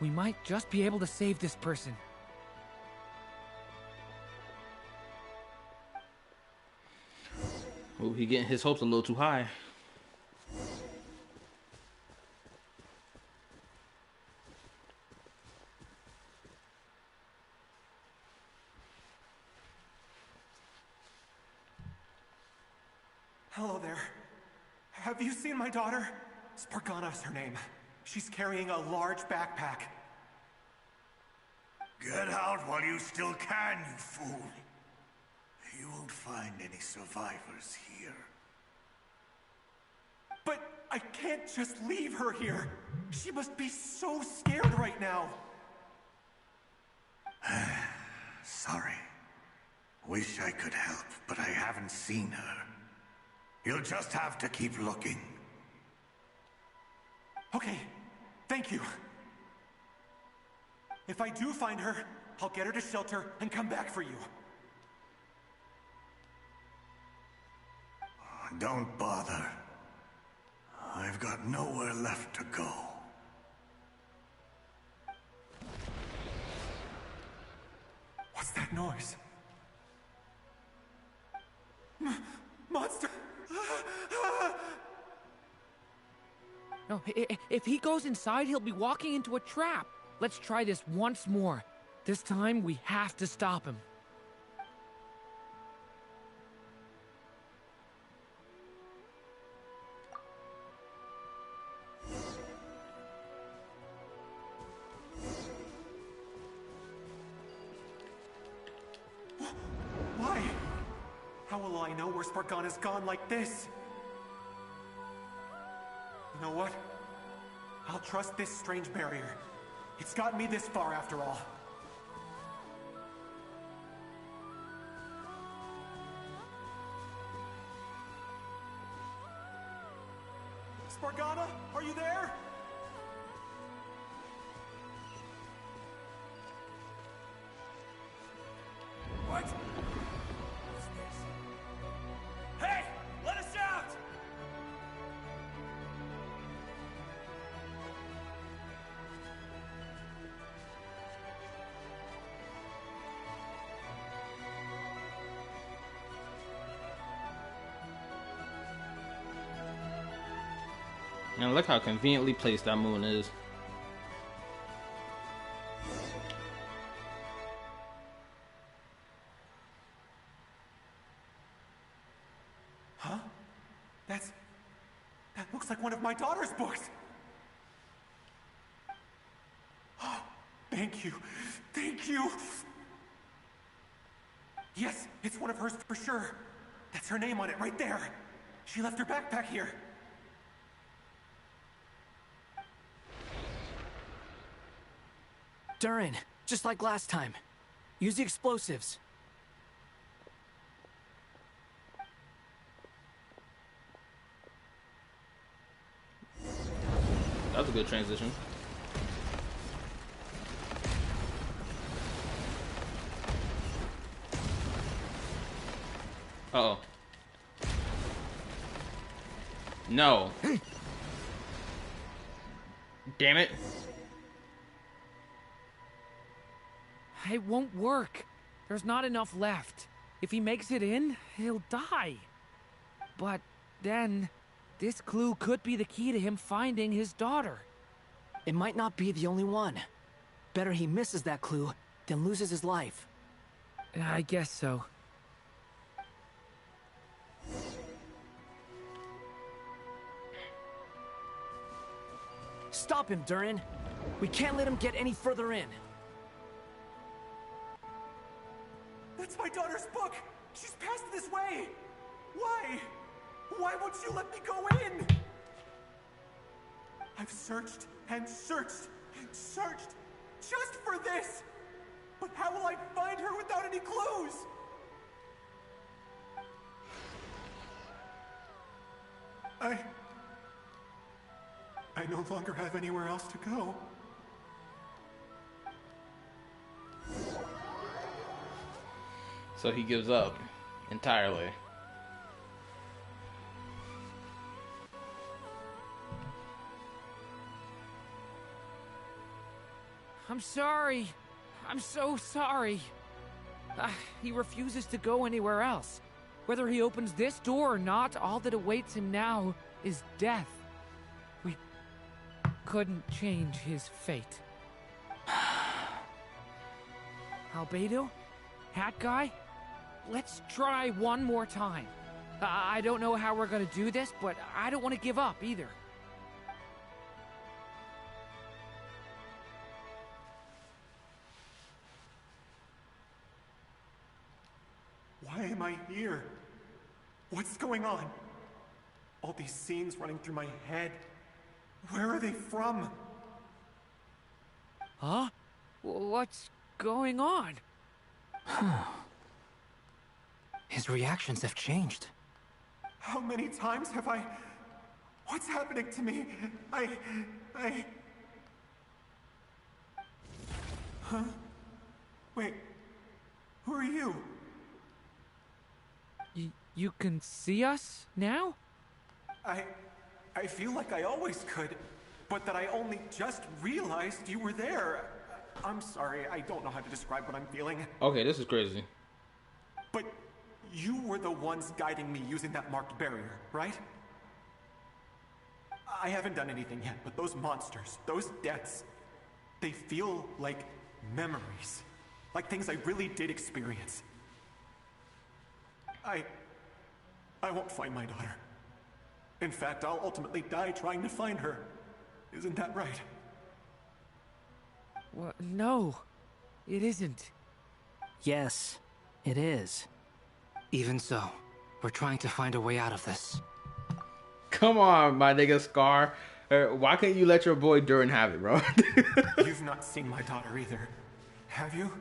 We might just be able to save this person. Oh, he getting his hopes a little too high. Hello there. Have you seen my daughter? Spargana's her name. She's carrying a large backpack. Get out while you still can, you fool. You won't find any survivors here. But I can't just leave her here. She must be so scared right now. Sorry. Wish I could help, but I haven't seen her. You'll just have to keep looking. Okay, thank you. If I do find her, I'll get her to shelter and come back for you. Don't bother. I've got nowhere left to go. What's that noise? Monster! No, if he goes inside, he'll be walking into a trap. Let's try this once more. This time, we have to stop him. Why? will I know where Spargana's gone like this? You know what? I'll trust this strange barrier. It's gotten me this far after all. Spargana, are you there? What? What's this? Hey! Let us out! And look how conveniently placed that moon is. Huh? That looks like one of my daughter's books. Oh, thank you. Thank you. Yes, it's one of hers for sure. That's her name on it right there. She left her backpack here. Durin, just like last time. Use the explosives. That was a good transition. Uh-oh. No. Damn it. It won't work. There's not enough left. If he makes it in, he'll die. But then, this clue could be the key to him finding his daughter. It might not be the only one. Better he misses that clue than loses his life. I guess so. Stop him, Durin. We can't let him get any further in. That's my daughter's book! She's passed this way! Why? Why won't you let me go in? I've searched and searched and searched just for this! But how will I find her without any clues? I no longer have anywhere else to go. So he gives up entirely. I'm sorry. I'm so sorry. He refuses to go anywhere else. Whether he opens this door or not, all that awaits him now is death. We couldn't change his fate. Albedo? Hat guy? Let's try one more time. I don't know how we're gonna do this, but I don't want to give up either. Why am I here? What's going on? All these scenes running through my head. Where are they from? Huh? What's going on? His reactions have changed. How many times have I... What's happening to me? Huh? Wait. Who are you? You can see us now? I feel like I always could, but that I only just realized you were there. I'm sorry, I don't know how to describe what I'm feeling. Okay, this is crazy. But you were the ones guiding me using that marked barrier, right? I haven't done anything yet, but those monsters, those deaths, they feel like memories. Like things I really did experience. I won't find my daughter. In fact, I'll ultimately die trying to find her. Isn't that right? Well, no, it isn't. Yes, it is. Even so, We're trying to find a way out of this. Come on, my nigga Scar. Why can't you let your boy Durin have it, bro? You've not seen my daughter either, have you?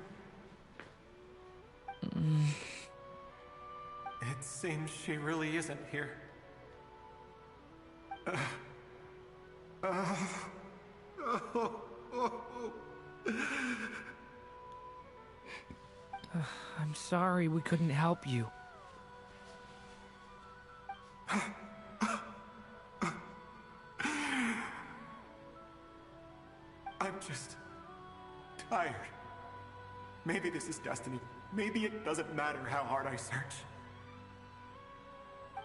It seems she really isn't here. I'm sorry we couldn't help you. I'm just tired. Maybe this is destiny. Maybe it doesn't matter how hard I search.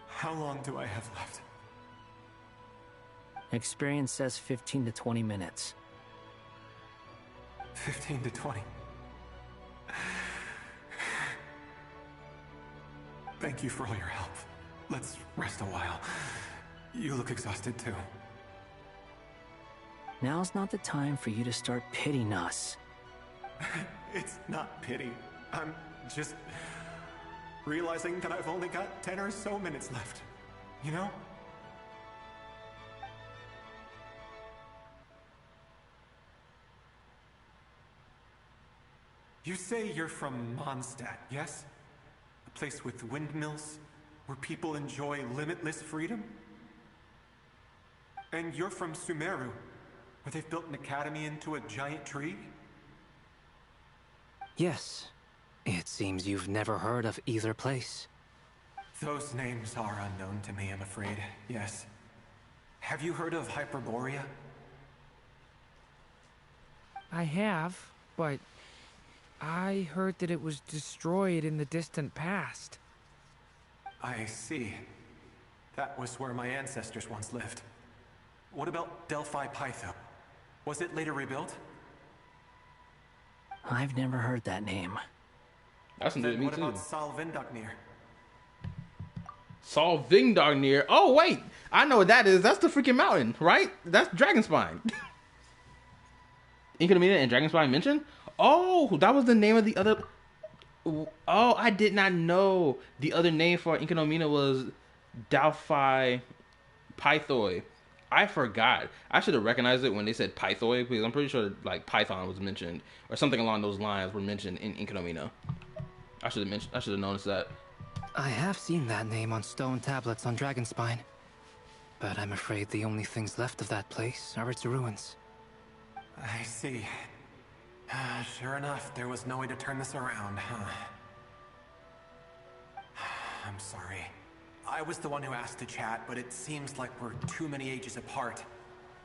How long do I have left? Experience says 15 to 20 minutes. 15 to 20. Thank you for all your help. Let's rest a while. You look exhausted too. Now's not the time for you to start pitying us. It's not pity. I'm just realizing that I've only got 10 or so minutes left. You know? You say you're from Mondstadt, yes? A place with windmills, where people enjoy limitless freedom? And you're from Sumeru, where they've built an academy into a giant tree? Yes. It seems you've never heard of either place. Those names are unknown to me, I'm afraid, yes. Have you heard of Hyperborea? I have, but I heard that it was destroyed in the distant past. I see. That was where my ancestors once lived. What about Delphi Pytho? Was it later rebuilt? I've never heard that name. That's new to me what too. about Salvindagnir? Salvindagnir. Oh wait, I know what that is. That's the freaking mountain, right? That's Dragonspine. Inconomina and Dragonspine mentioned? Oh, that was the name of the other. Oh, I did not know the other name for Inconomina was Delphi Pythoi. I forgot. I should have recognized it when they said Pythoi because I'm pretty sure like Python was mentioned or something along those lines were mentioned in Inconomina. I should have noticed that. I have seen that name on stone tablets on Dragonspine, but I'm afraid the only things left of that place are its ruins. I see. Sure enough, there was no way to turn this around, huh? I'm sorry. I was the one who asked to chat, but it seems like we're too many ages apart.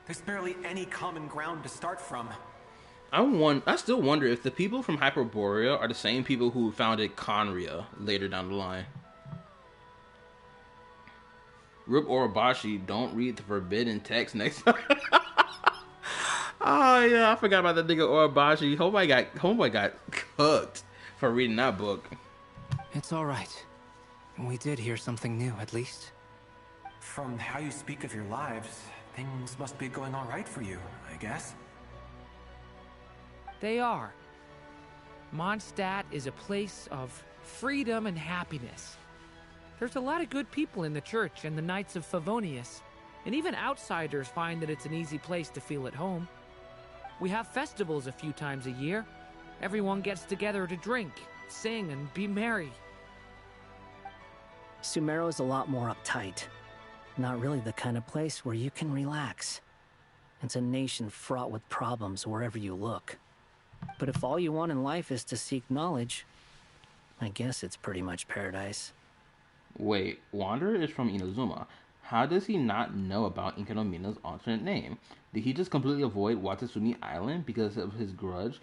There's barely any common ground to start from. I still wonder if the people from Hyperborea are the same people who founded Conria later down the line. Rip Orobashi, don't read the forbidden text next time. Oh yeah, I forgot about that nigga Orobashi. Homeboy got cooked for reading that book. It's alright. We did hear something new, at least. From how you speak of your lives, things must be going alright for you, I guess. They are. Mondstadt is a place of freedom and happiness. There's a lot of good people in the church and the Knights of Favonius, and even outsiders find that it's an easy place to feel at home. We have festivals a few times a year. Everyone gets together to drink, sing, and be merry. Sumeru is a lot more uptight. Not really the kind of place where you can relax. It's a nation fraught with problems wherever you look. But if all you want in life is to seek knowledge, I guess it's pretty much paradise. Wait, Wanderer is from Inazuma. How does he not know about Inkonomina's alternate name? Did he just completely avoid Watatsumi Island because of his grudge?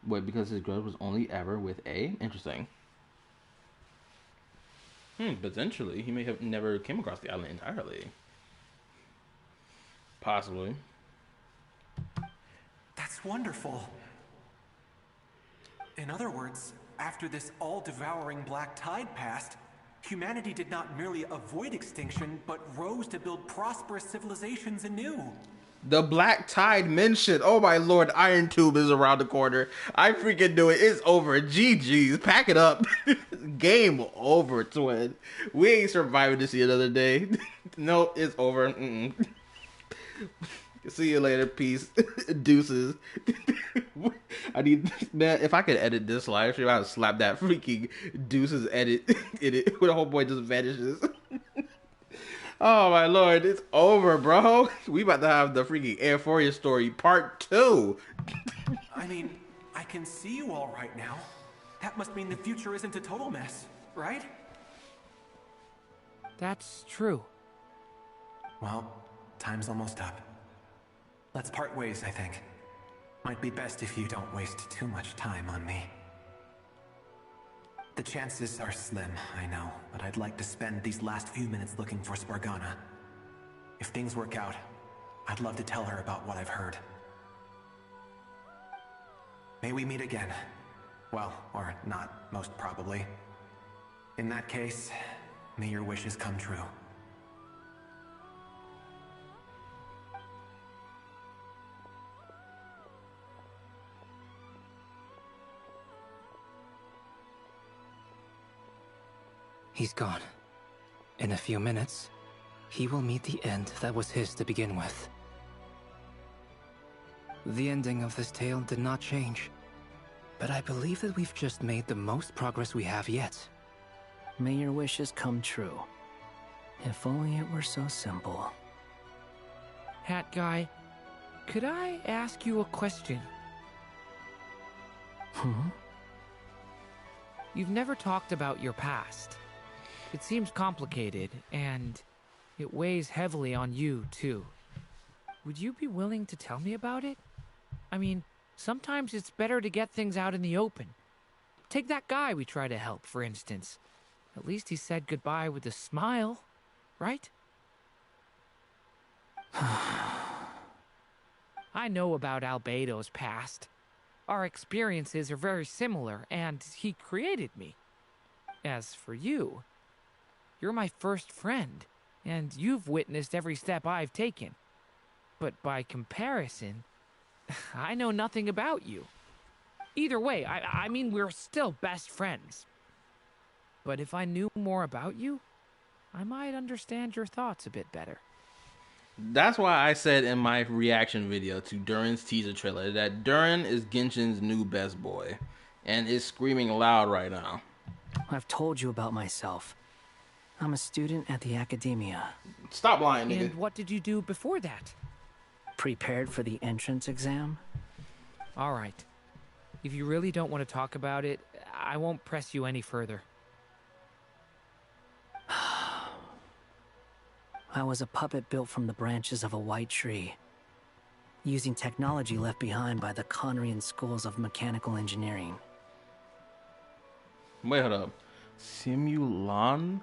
Wait, because his grudge was only ever with A? Interesting. Potentially. He may have never came across the island entirely. Possibly. That's wonderful. In other words, after this all-devouring black tide passed, humanity did not merely avoid extinction, but rose to build prosperous civilizations anew. The Black Tide mentioned. Oh my lord, Iron Tube is around the corner. I freaking knew it. It's over. GG's. Pack it up. Game over, twin. We ain't surviving to see another day. No, it's over. See you later. Peace. Deuces. I need, man, if I could edit this live stream, I would slap that freaking deuces edit in it where the whole boy just vanishes. Oh my lord, it's over, bro. We about to have the freaking Euphoria story part 2. I mean, I can see you all right now. That must mean the future isn't a total mess, right? That's true. Well, time's almost up. Let's part ways, I think. Might be best if you don't waste too much time on me. The chances are slim, I know, but I'd like to spend these last few minutes looking for Spargana. If things work out, I'd love to tell her about what I've heard. May we meet again. Well, or not, most probably. In that case, may your wishes come true. He's gone. In a few minutes, he will meet the end that was his to begin with. The ending of this tale did not change, but I believe that we've just made the most progress we have yet. May your wishes come true. If only it were so simple. Hat guy, could I ask you a question? You've never talked about your past. It seems complicated, and it weighs heavily on you, too. Would you be willing to tell me about it? I mean, sometimes it's better to get things out in the open. Take that guy we try to help, for instance. At least he said goodbye with a smile, right? I know about Albedo's past. Our experiences are very similar, and he created me. As for you, you're my first friend, and you've witnessed every step I've taken. But by comparison, I know nothing about you. Either way, I mean, we're still best friends. But if I knew more about you, I might understand your thoughts a bit better. That's why I said in my reaction video to Durin's teaser trailer that Durin is Genshin's new best boy, and is screaming loud right now. I've told you about myself. I'm a student at the academia. Stop lying, nigga. And what did you do before that? Prepared for the entrance exam? All right. If you really don't want to talk about it, I won't press you any further. I was a puppet built from the branches of a white tree, using technology left behind by the Conrian schools of mechanical engineering. Wait, hold up. Simulanka?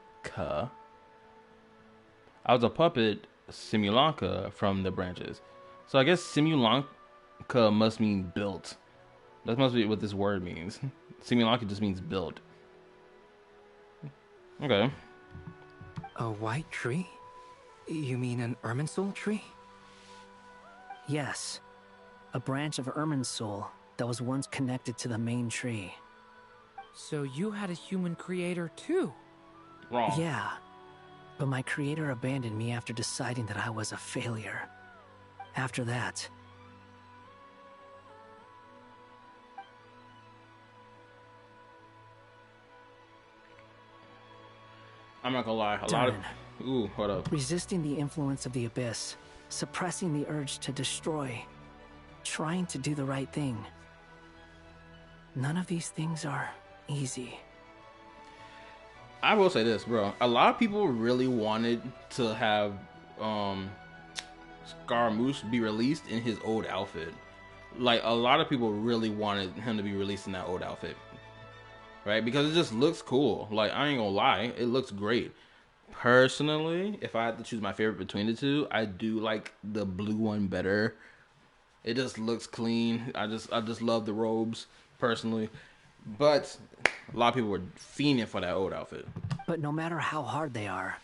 I was a puppet, Simulanka, from the branches. So I guess Simulanka must mean built. That must be what this word means. Simulanka just means built. Okay. A white tree? You mean an Irminsul tree? Yes. A branch of Irminsul that was once connected to the main tree. So you had a human creator too? Wrong. Yeah. But my creator abandoned me after deciding that I was a failure. After that, I'm not gonna lie, a lot of... Ooh, hold up. Resisting the influence of the abyss, suppressing the urge to destroy, trying to do the right thing. None of these things are easy. I will say this, bro. A lot of people really wanted to have Scaramouche be released in his old outfit. Like, a lot of people really wanted him to be released in that old outfit. Right? Because it just looks cool. Like, I ain't gonna lie. It looks great. Personally, if I had to choose my favorite between the two, I do like the blue one better. It just looks clean. I just love the robes, personally. But a lot of people were fiending for that old outfit. But no matter how hard they are,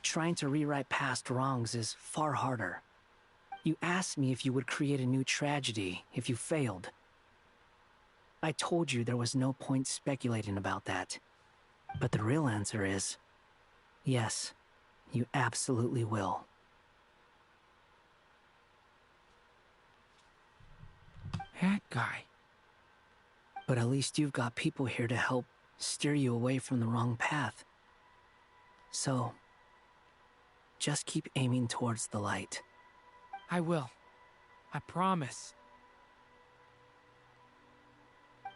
trying to rewrite past wrongs is far harder. You asked me if you would create a new tragedy if you failed. I told you there was no point speculating about that. But the real answer is, yes, you absolutely will. That guy. But at least you've got people here to help steer you away from the wrong path. So, just keep aiming towards the light. I will. I promise.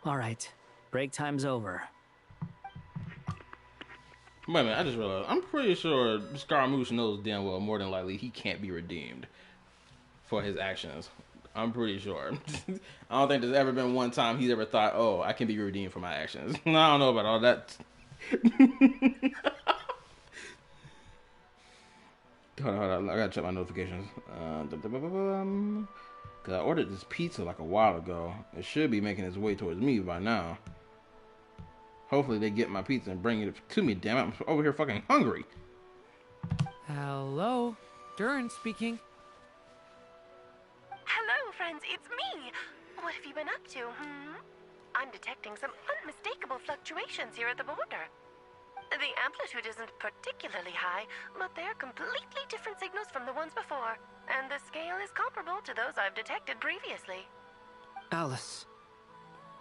All right, break time's over. Wait a minute, I just realized. I'm pretty sure Scaramouche knows damn well more than likely he can't be redeemed for his actions. I'm pretty sure. I don't think there's ever been one time he's ever thought, oh, I can be redeemed for my actions. I don't know about all that. Hold on. I gotta check my notifications. Cause I ordered this pizza like a while ago. It should be making its way towards me by now. Hopefully they get my pizza and bring it to me, damn it. I'm over here fucking hungry. Hello? Durin speaking. Hello, friends, it's me. What have you been up to, I'm detecting some unmistakable fluctuations here at the border. The amplitude isn't particularly high, but they're completely different signals from the ones before, and the scale is comparable to those I've detected previously. Alice,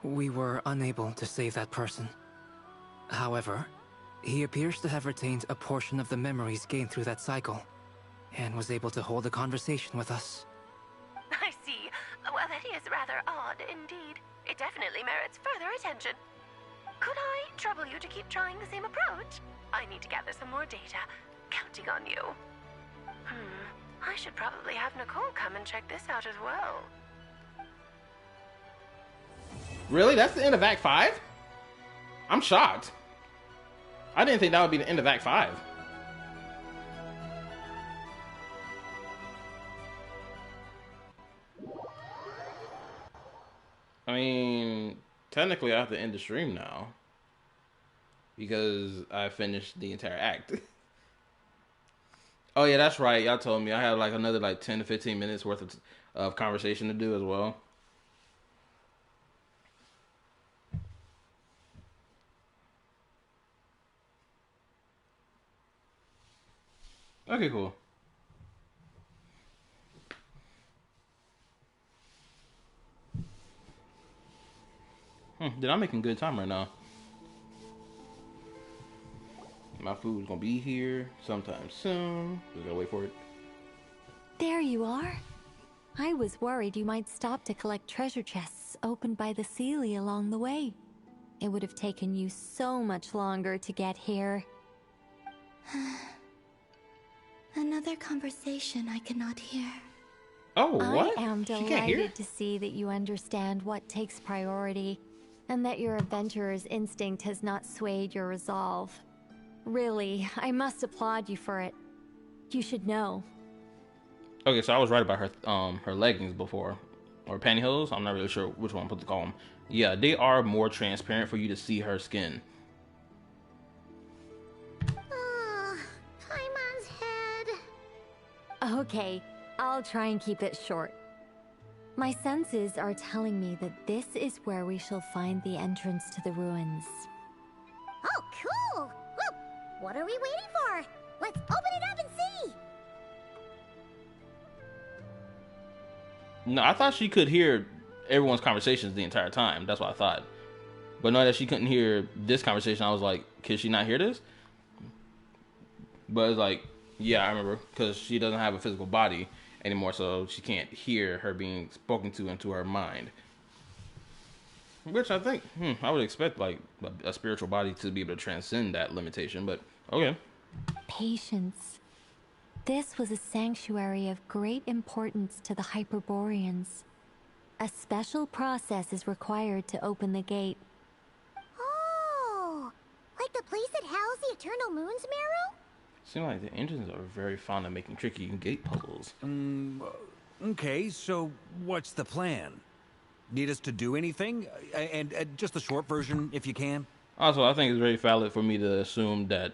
we were unable to save that person. However, he appears to have retained a portion of the memories gained through that cycle, and was able to hold a conversation with us. I see. Well, that is rather odd indeed. It definitely merits further attention. Could I trouble you to keep trying the same approach? I need to gather some more data. Counting on you. I should probably have Nicole come and check this out as well. Really? That's the end of Act 5? I'm shocked. I didn't think that would be the end of Act 5. I mean, technically I have to end the stream now. Because I finished the entire act. Oh yeah, that's right. Y'all told me I had like another like 10 to 15 minutes worth of conversation to do as well. Okay, cool. Dude, I'm making good time right now. My food's gonna be here sometime soon. Just gotta wait for it. There you are. I was worried you might stop to collect treasure chests opened by the Seelie along the way. It would have taken you so much longer to get here. Another conversation I cannot hear. Oh, what? I am delighted to see that you understand what takes priority, and that your adventurer's instinct has not swayed your resolve. Really, I must applaud you for it. You should know. Okay, so I was right about her leggings before, or pantyhose. I'm not really sure which one I'm supposed to call them. Yeah, they are more transparent for you to see her skin. Paimon's head. Okay, I'll try and keep it short. My senses are telling me that this is where we shall find the entrance to the ruins. Oh, cool! Well, what are we waiting for? Let's open it up and see! No, I thought she could hear everyone's conversations the entire time. That's what I thought. But knowing that she couldn't hear this conversation, I was like, can she not hear this? But it's like, yeah, I remember. Because she doesn't have a physical body anymore, so she can't hear her being spoken to into her mind. Which I think, I would expect like a spiritual body to be able to transcend that limitation, but okay. Patience. This was a sanctuary of great importance to the Hyperboreans. A special process is required to open the gate. Oh! Like the place that housed the Eternal Moon's Marrow? Seems like the engines are very fond of making tricky gate puzzles. Okay, so what's the plan? Need us to do anything? And just the short version, if you can. Also, I think it's very valid for me to assume that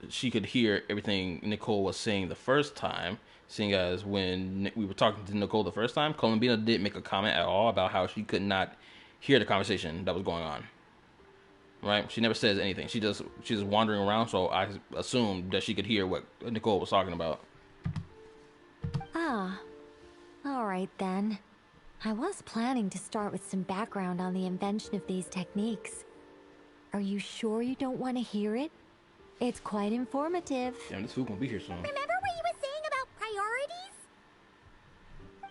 she could hear everything Nicole was saying the first time, seeing as when we were talking to Nicole the first time, Columbina didn't make a comment at all about how she could not hear the conversation that was going on. right? She never says anything. She's just wandering around, so I assumed that she could hear what Nicole was talking about. Ah, alright then. I was planning to start with some background on the invention of these techniques. Are you sure you don't want to hear it? It's quite informative. Damn, this food won't be here soon. Remember what you were saying about priorities?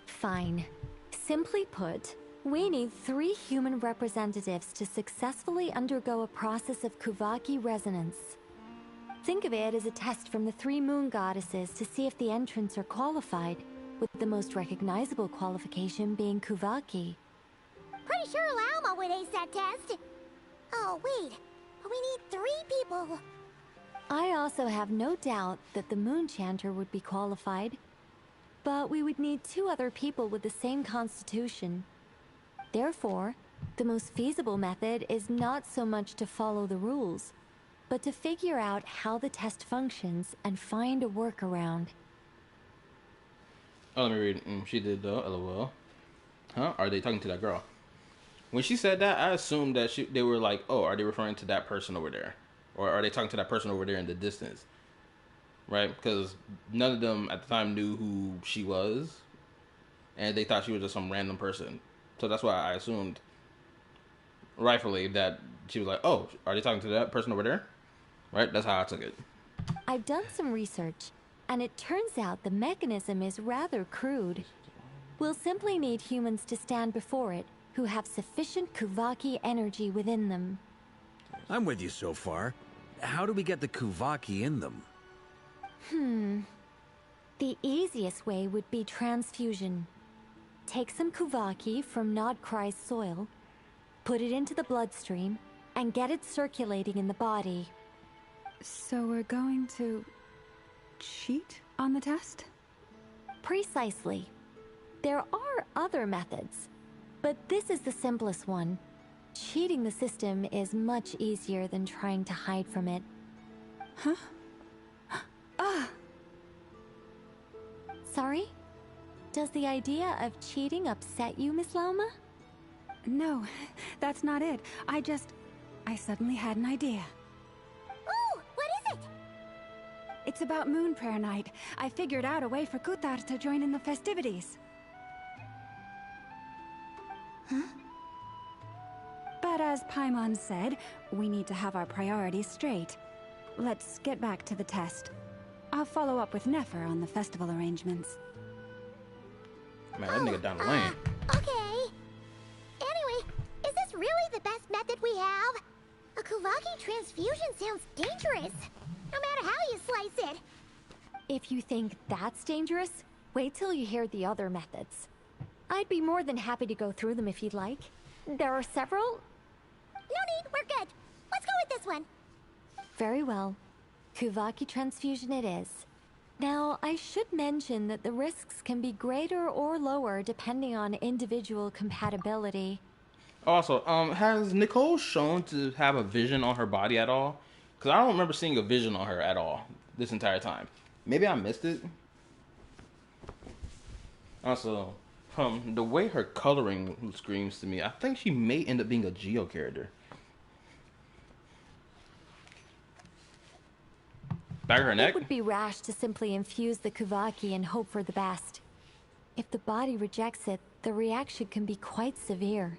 Fine. Simply put, we need 3 human representatives to successfully undergo a process of Kuvaki resonance. Think of it as a test from the 3 moon goddesses to see if the entrants are qualified, with the most recognizable qualification being Kuvaki. Pretty sure Lauma would ace that test. Oh, wait. But we need 3 people. I also have no doubt that the Moon Chanter would be qualified, but we would need 2 other people with the same constitution. Therefore, the most feasible method is not so much to follow the rules, but to figure out how the test functions and find a workaround. Oh, let me read. She did though. LOL. Huh? Are they talking to that girl? When she said that, I assumed that they were like, oh, are they referring to that person over there? Or are they talking to that person over there in the distance? Right? Because none of them at the time knew who she was. And they thought she was just some random person. So that's why I assumed, rightfully, that she was like, oh, are they talking to that person over there? Right? That's how I took it. I've done some research, and it turns out the mechanism is rather crude. We'll simply need humans to stand before it who have sufficient Kuvaki energy within them. I'm with you so far. How do we get the Kuvaki in them? The easiest way would be transfusion. Take some Kuvaki from NODKRAI's soil, put it into the bloodstream, and get it circulating in the body. So we're going to cheat on the test? Precisely. There are other methods, but this is the simplest one. Cheating the system is much easier than trying to hide from it. Huh? Sorry? Does the idea of cheating upset you, Miss Lauma? No, that's not it. I suddenly had an idea. Ooh, what is it? It's about Moon Prayer Night. I figured out a way for Kutar to join in the festivities. Huh? But as Paimon said, we need to have our priorities straight. Let's get back to the test. I'll follow up with Nefer on the festival arrangements. Man, that nigga down the lane. Okay. Anyway, is this really the best method we have? A Kuvaki transfusion sounds dangerous, no matter how you slice it. If you think that's dangerous, wait till you hear the other methods. I'd be more than happy to go through them if you'd like. There are several. No need, we're good. Let's go with this one. Very well. Kuvaki transfusion it is. Now, I should mention that the risks can be greater or lower depending on individual compatibility. Also, has Nicole shown to have a vision on her body at all? Because I don't remember seeing a vision on her at all this entire time. Maybe I missed it. Also, the way her coloring screams to me, I think she may end up being a Geo character. Back of her neck? It would be rash to simply infuse the Kuvaki and hope for the best. If the body rejects it, the reaction can be quite severe.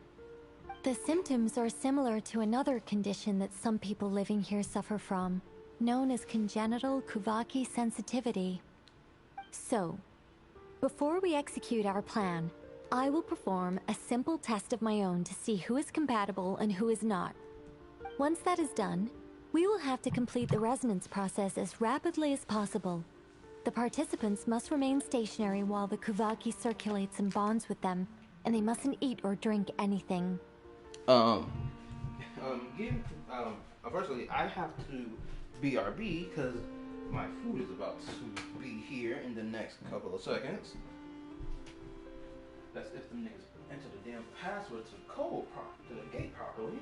The symptoms are similar to another condition that some people living here suffer from, known as congenital Kuvaki sensitivity. So, before we execute our plan, I will perform a simple test of my own to see who is compatible and who is not. Once that is done, we will have to complete the resonance process as rapidly as possible. The participants must remain stationary while the Kuvaki circulates and bonds with them, and they mustn't eat or drink anything. Firstly, I have to BRB because my food is about to be here in the next couple of seconds. That's if the niggas enter the damn password to the gate properly.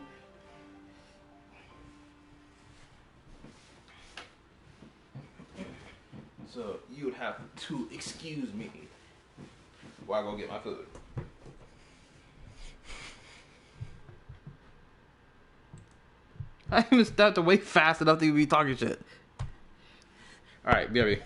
So you would have to excuse me while I go get my food. I even stepped away fast enough to be talking shit. Alright, BRB.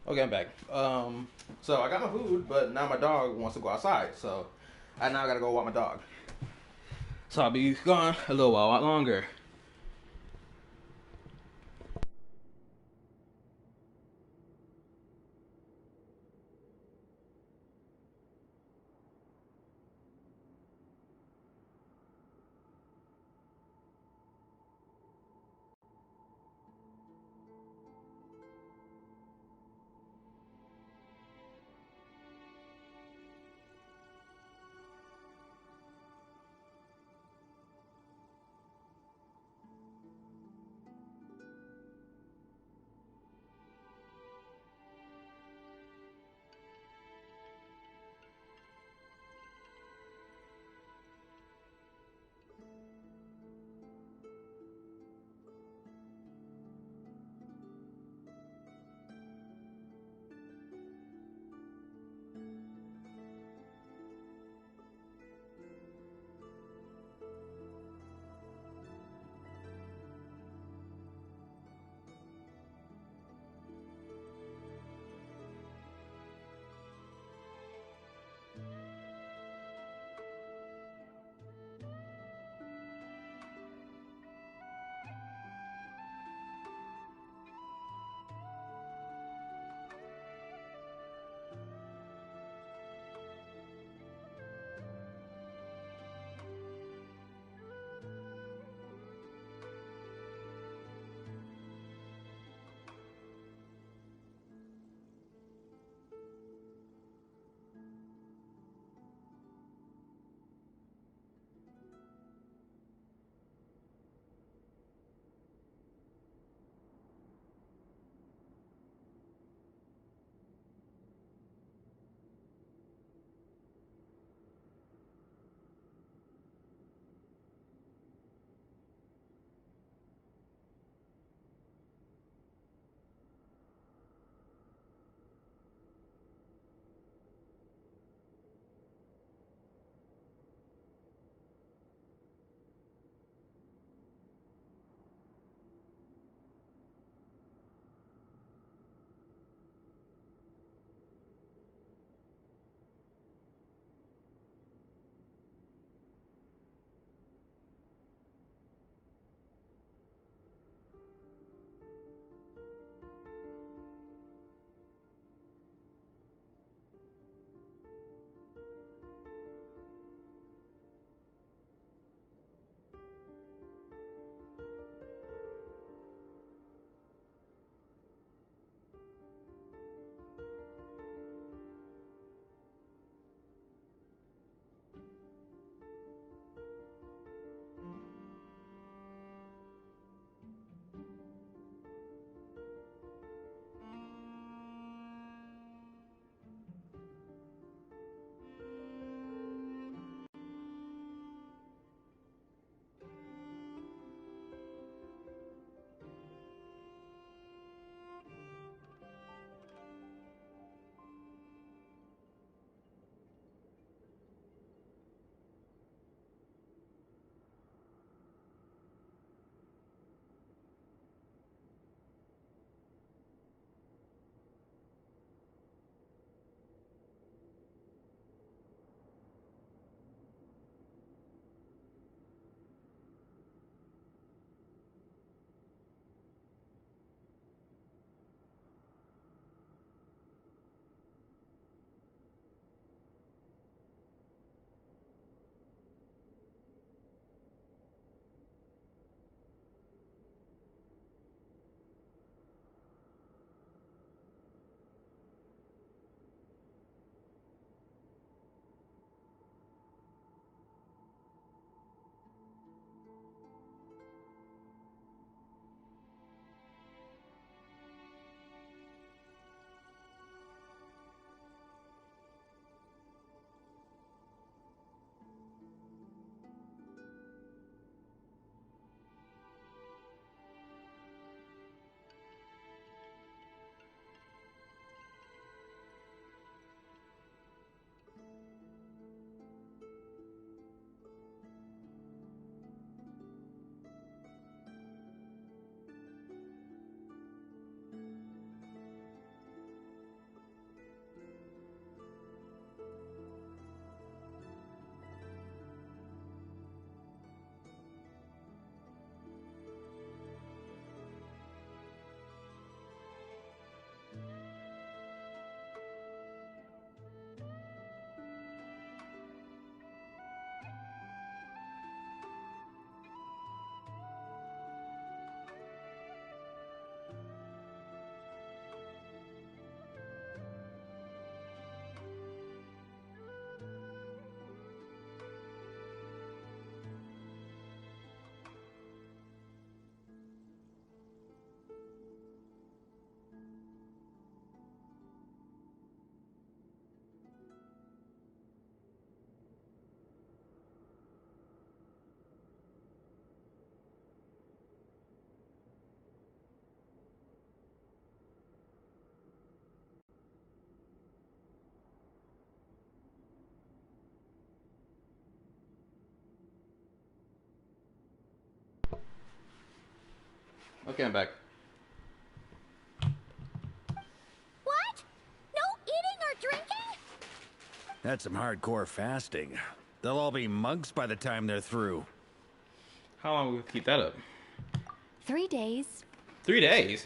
Okay, I'm back. So I got my food, but now my dog wants to go outside. So I now gotta go walk my dog. So I'll be gone a little while longer. Okay, I'm back. What? No eating or drinking? That's some hardcore fasting. They'll all be monks by the time they're through. How long will we keep that up? 3 days. 3 days?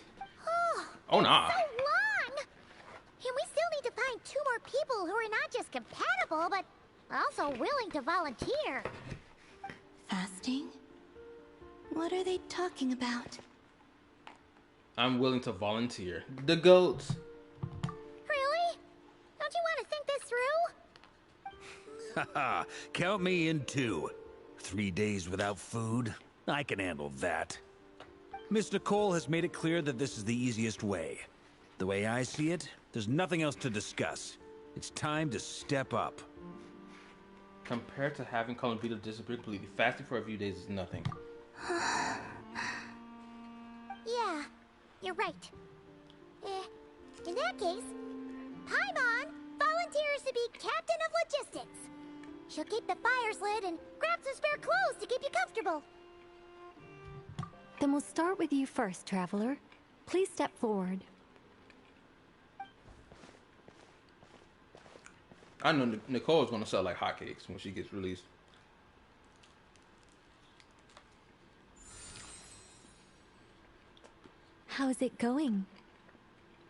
Oh, nah. So long! And we still need to find 2 more people who are not just compatible, but also willing to volunteer. Fasting? What are they talking about? I'm willing to volunteer. The goats. Really? Don't you want to think this through? Haha, count me in too. 3 days without food? I can handle that. Miss Nicole has made it clear that this is the easiest way. The way I see it, there's nothing else to discuss. It's time to step up. Compared to having Call of Duty disappear completely, fasting for a few days is nothing. Yeah, you're right. In that case, Paimon volunteers to be captain of logistics. She'll keep the fires lit and grab some spare clothes to keep you comfortable. Then we'll start with you first, Traveler. Please step forward. I know Nicole's gonna sell like hotcakes when she gets released. How's it going?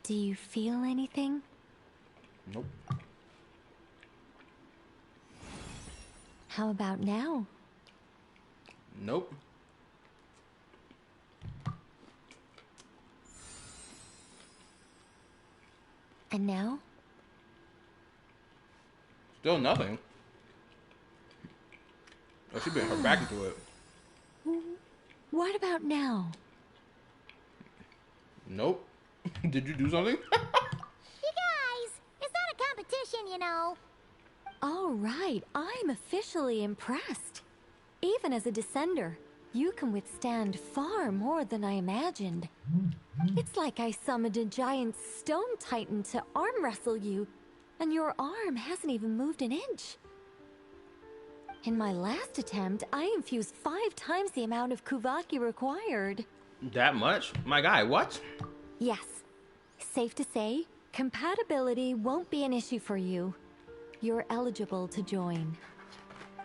Do you feel anything? Nope. How about now? Nope. And now? Still nothing. Oh, she bent her back into it. What about now? Nope. Did you do something? You guys, it's not a competition, you know. All right, I'm officially impressed. Even as a descender, you can withstand far more than I imagined. It's like I summoned a giant stone titan to arm wrestle you, and your arm hasn't even moved an inch. In my last attempt, I infused 5 times the amount of Kuvaki required. That much? My guy, what? Yes. Safe to say, compatibility won't be an issue for you. You're eligible to join.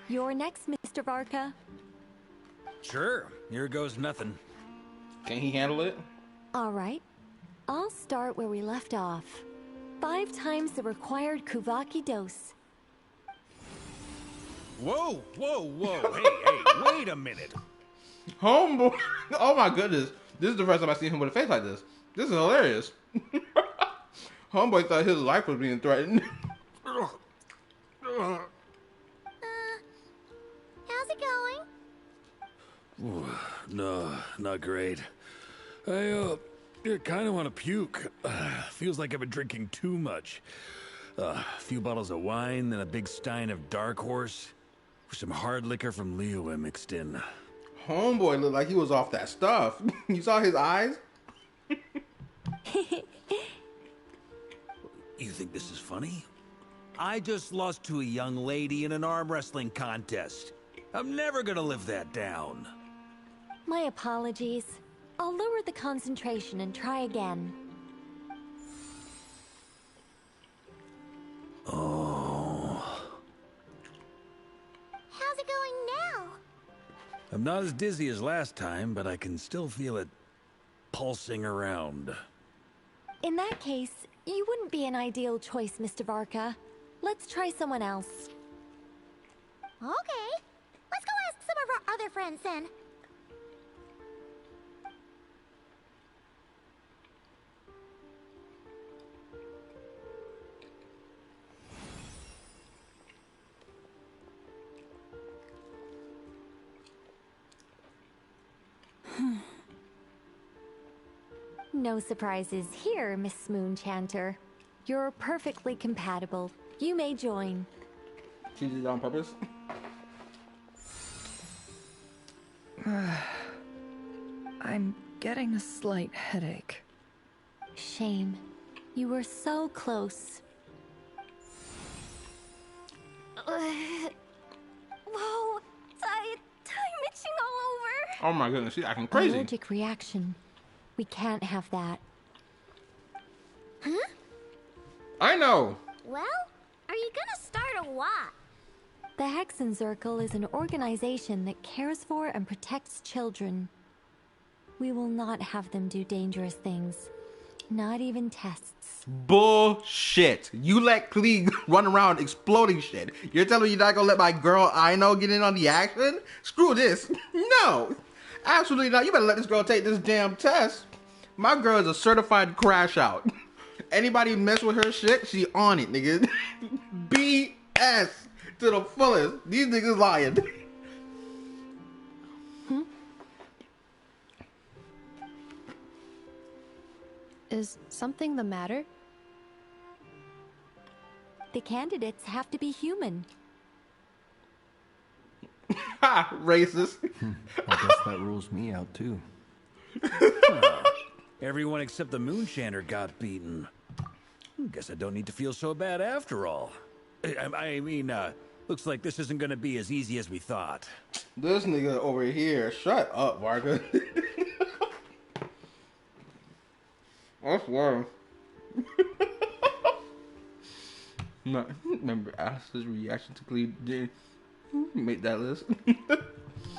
You're next, Mr. Varka. Sure, here goes nothing. Can he handle it? All right. I'll start where we left off. 5 times the required Kuvaki dose. Whoa, whoa, whoa. Hey, wait a minute. Homeboy. Oh my goodness. This is the first time I've seen him with a face like this. This is hilarious. Homeboy thought his life was being threatened. How's it going? Ooh, no, not great. I kind of want to puke. Feels like I've been drinking too much. A few bottles of wine, then a big stein of Dark Horse. With some hard liquor from Liyue mixed in. Homeboy looked like he was off that stuff. You saw his eyes? You think this is funny? I just lost to a young lady in an arm wrestling contest. I'm never gonna live that down. My apologies. I'll lower the concentration and try again. Oh. How's it going now? I'm not as dizzy as last time, but I can still feel it pulsing around. In that case, you wouldn't be an ideal choice, Mr. Varka. Let's try someone else. Okay. Let's go ask some of our other friends then. No surprises here, Miss Moonchanter. You're perfectly compatible. You may join. She did it on purpose? I'm getting a slight headache. Shame. You were so close. Whoa! Time itching all over. Oh my goodness, she's acting crazy. Allergic reaction. We can't have that. Huh? I know. Well, are you gonna start a what? The Hexenzirkel is an organization that cares for and protects children. We will not have them do dangerous things. Not even tests. Bullshit. You let Klee run around exploding shit. You're telling me you're not gonna let my girl Aino get in on the action? Screw this. No. Absolutely not. You better let this girl take this damn test. My girl is a certified crash out. Anybody mess with her shit, she on it, nigga. BS to the fullest. These niggas lying. Is something the matter? The candidates have to be human. Ha! Racist. I guess that rules me out too. Everyone except the Moonshander got beaten. Guess I don't need to feel so bad after all. I mean, looks like this isn't gonna be as easy as we thought. This nigga over here. Shut up, Varga. I swear. No, remember Alice's reaction to Klee did make that list.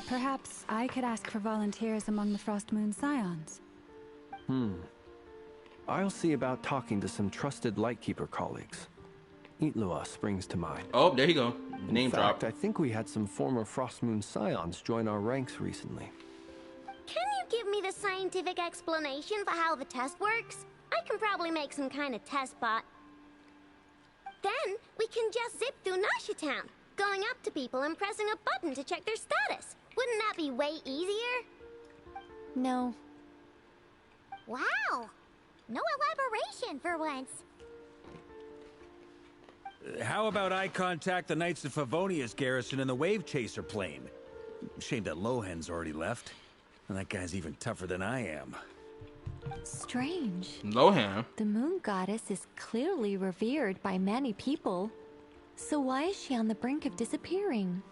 Perhaps I could ask for volunteers among the Frost Moon Scions. I'll see about talking to some trusted Lightkeeper colleagues. Itlua springs to mind. Oh, there you go. Name In fact, drop. I think we had some former Frost Moon Scions join our ranks recently. Can you give me the scientific explanation for how the test works? I can probably make some kind of test bot. Then we can just zip through Nasha Town, going up to people and pressing a button to check their status. Wouldn't that be way easier? No. Wow! No elaboration for once. How about I contact the Knights of Favonia's garrison in the Wave Chaser plane? Shame that Lohan's already left. And that guy's even tougher than I am. Strange. Lohan. The moon goddess is clearly revered by many people. So why is she on the brink of disappearing?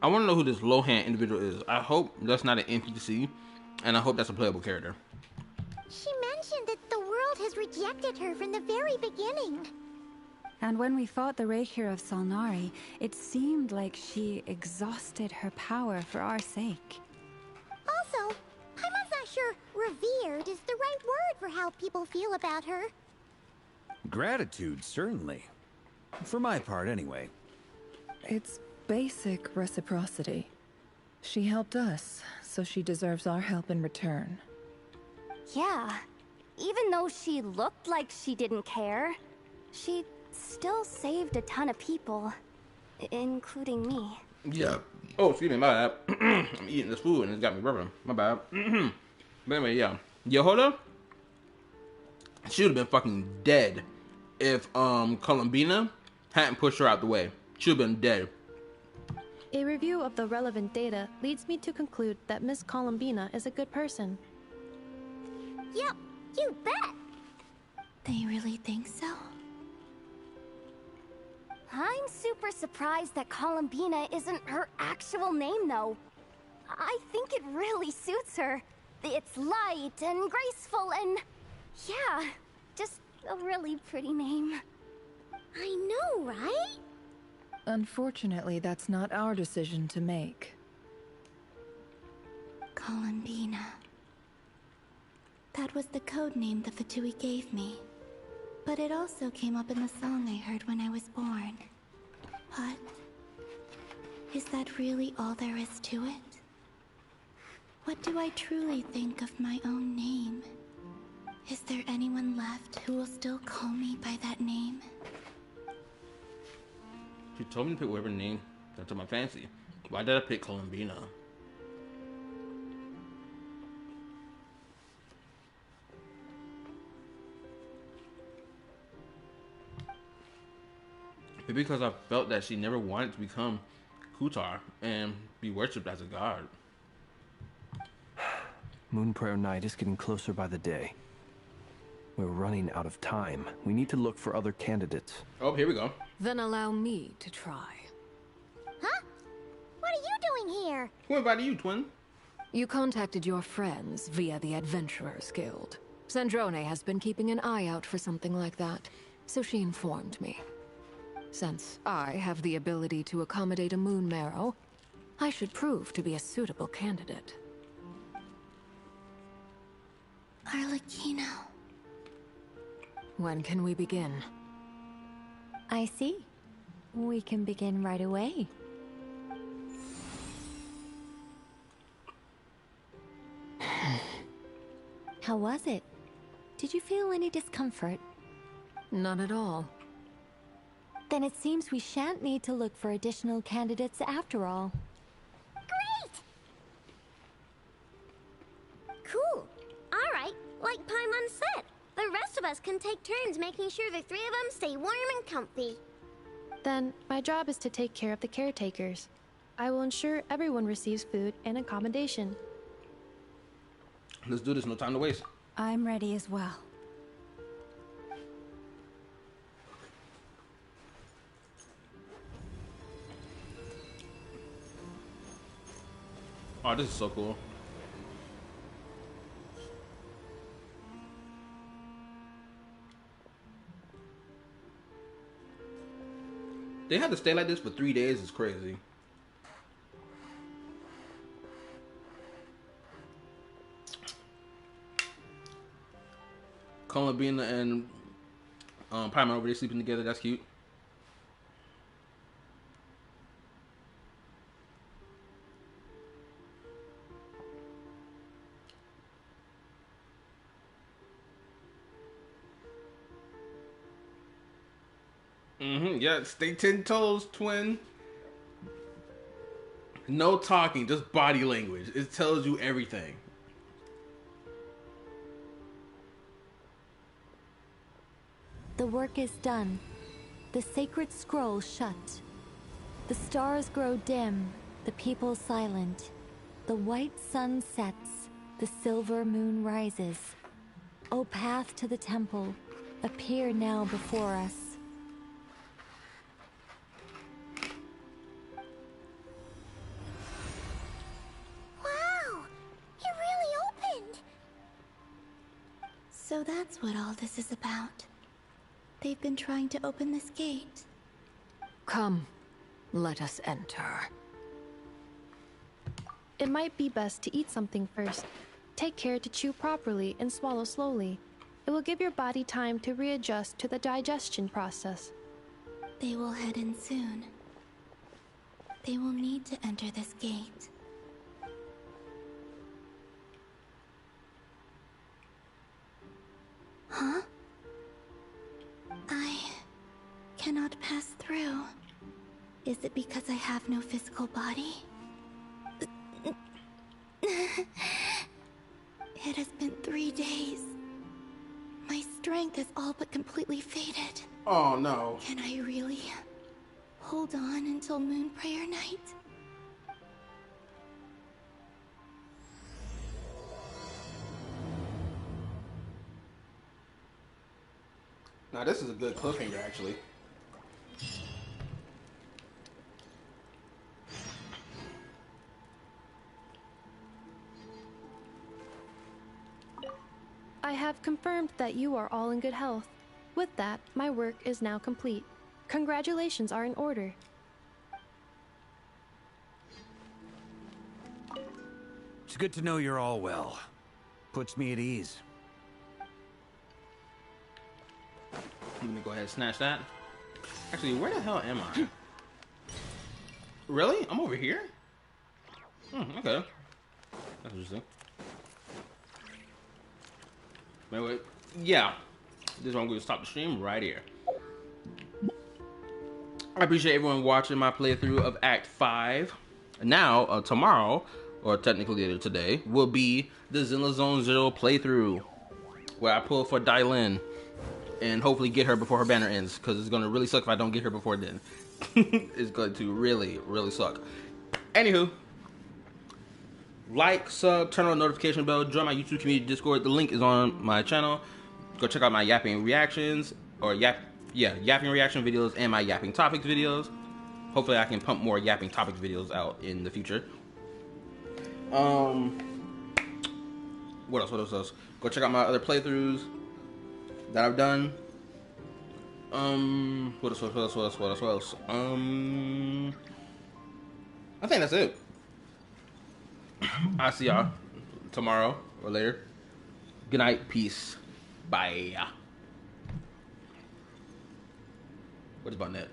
I want to know who this Lohan individual is. I hope that's not an NPC, and I hope that's a playable character. She mentioned that the world has rejected her from the very beginning. And when we fought the Reikir of Solnari, it seemed like she exhausted her power for our sake. Also, I'm not sure revered is the right word for how people feel about her. Gratitude, certainly. For my part, anyway. It's basic reciprocity. She helped us, so she deserves our help in return. Yeah. Even though she looked like she didn't care, she still saved a ton of people, including me. Yeah. Oh, excuse me, my bad. I'm eating this food and it's got me rubbing. My bad. But anyway, yeah. Yehoda, she would have been fucking dead if Columbina hadn't pushed her out the way. She would have been dead. A review of the relevant data leads me to conclude that Miss Columbina is a good person. Yep, you bet. They really think so? I'm super surprised that Columbina isn't her actual name, though. I think it really suits her. It's light and graceful and... yeah, just a really pretty name. I know, right? Unfortunately, that's not our decision to make. Columbina. That was the code name the Fatui gave me. But it also came up in the song I heard when I was born. But... is that really all there is to it? What do I truly think of my own name? Is there anyone left who will still call me by that name? She told me to pick whatever name that's to my fancy. Why did I pick Columbina? Maybe because I felt that she never wanted to become Kutar and be worshipped as a god. Moon Prayer Night is getting closer by the day. We're running out of time. We need to look for other candidates. Oh, here we go. Then allow me to try. Huh? What are you doing here? Who invited you, twin? You contacted your friends via the Adventurers Guild. Sandrone has been keeping an eye out for something like that, so she informed me. Since I have the ability to accommodate a moon marrow, I should prove to be a suitable candidate. Arlecchino. When can we begin? I see. We can begin right away. How was it? Did you feel any discomfort? Not at all. Then it seems we shan't need to look for additional candidates after all. Great! Cool. Alright, like Paimon said, the rest of us can take turns making sure the three of them stay warm and comfy. Then, my job is to take care of the caretakers. I will ensure everyone receives food and accommodation. Let's do this, no time to waste. I'm ready as well. Oh, this is so cool. They had to stay like this for 3 days. It's crazy. Columbina and Paimon over there sleeping together. That's cute. Yeah, stay 10 toes, twin. No talking, just body language. It tells you everything. The work is done. The sacred scroll shut. The stars grow dim, the people silent. The white sun sets, the silver moon rises. O path to the temple, appear now before us. Wow! It really opened! So that's what all this is about. They've been trying to open this gate. Come, let us enter. It might be best to eat something first. Take care to chew properly and swallow slowly. It will give your body time to readjust to the digestion process. They will head in soon. They will need to enter this gate. Huh? I cannot pass through. Is it because I have no physical body? It has been 3 days. My strength is all but completely faded. Oh no. Can I really hold on until Moon Prayer Night? Now this is a good cliffhanger, actually. I have confirmed that you are all in good health. With that, my work is now complete. Congratulations are in order. It's good to know you're all well. Puts me at ease. Let me go ahead and snatch that. Actually, where the hell am I? Really? I'm over here? Okay. That's interesting. Wait. Yeah. This is where I'm going to stop the stream right here. I appreciate everyone watching my playthrough of Act 5. Now, tomorrow, or technically later today, will be the Zenless Zone Zero playthrough, where I pull for Dylin and hopefully get her before her banner ends, because it's going to really suck if I don't get her before then. It's going to really, really suck. Anywho, like, sub, turn on the notification bell, join my YouTube community Discord. The link is on my channel. Go check out my yapping reactions, or yapping reaction videos and my yapping topics videos. Hopefully I can pump more yapping topics videos out in the future. What else? What else? Go check out my other playthroughs that I've done. What else? What else? What else? What else? What else? I think that's it. I'll see y'all tomorrow or later. Good night. Peace. Bye. What is about that?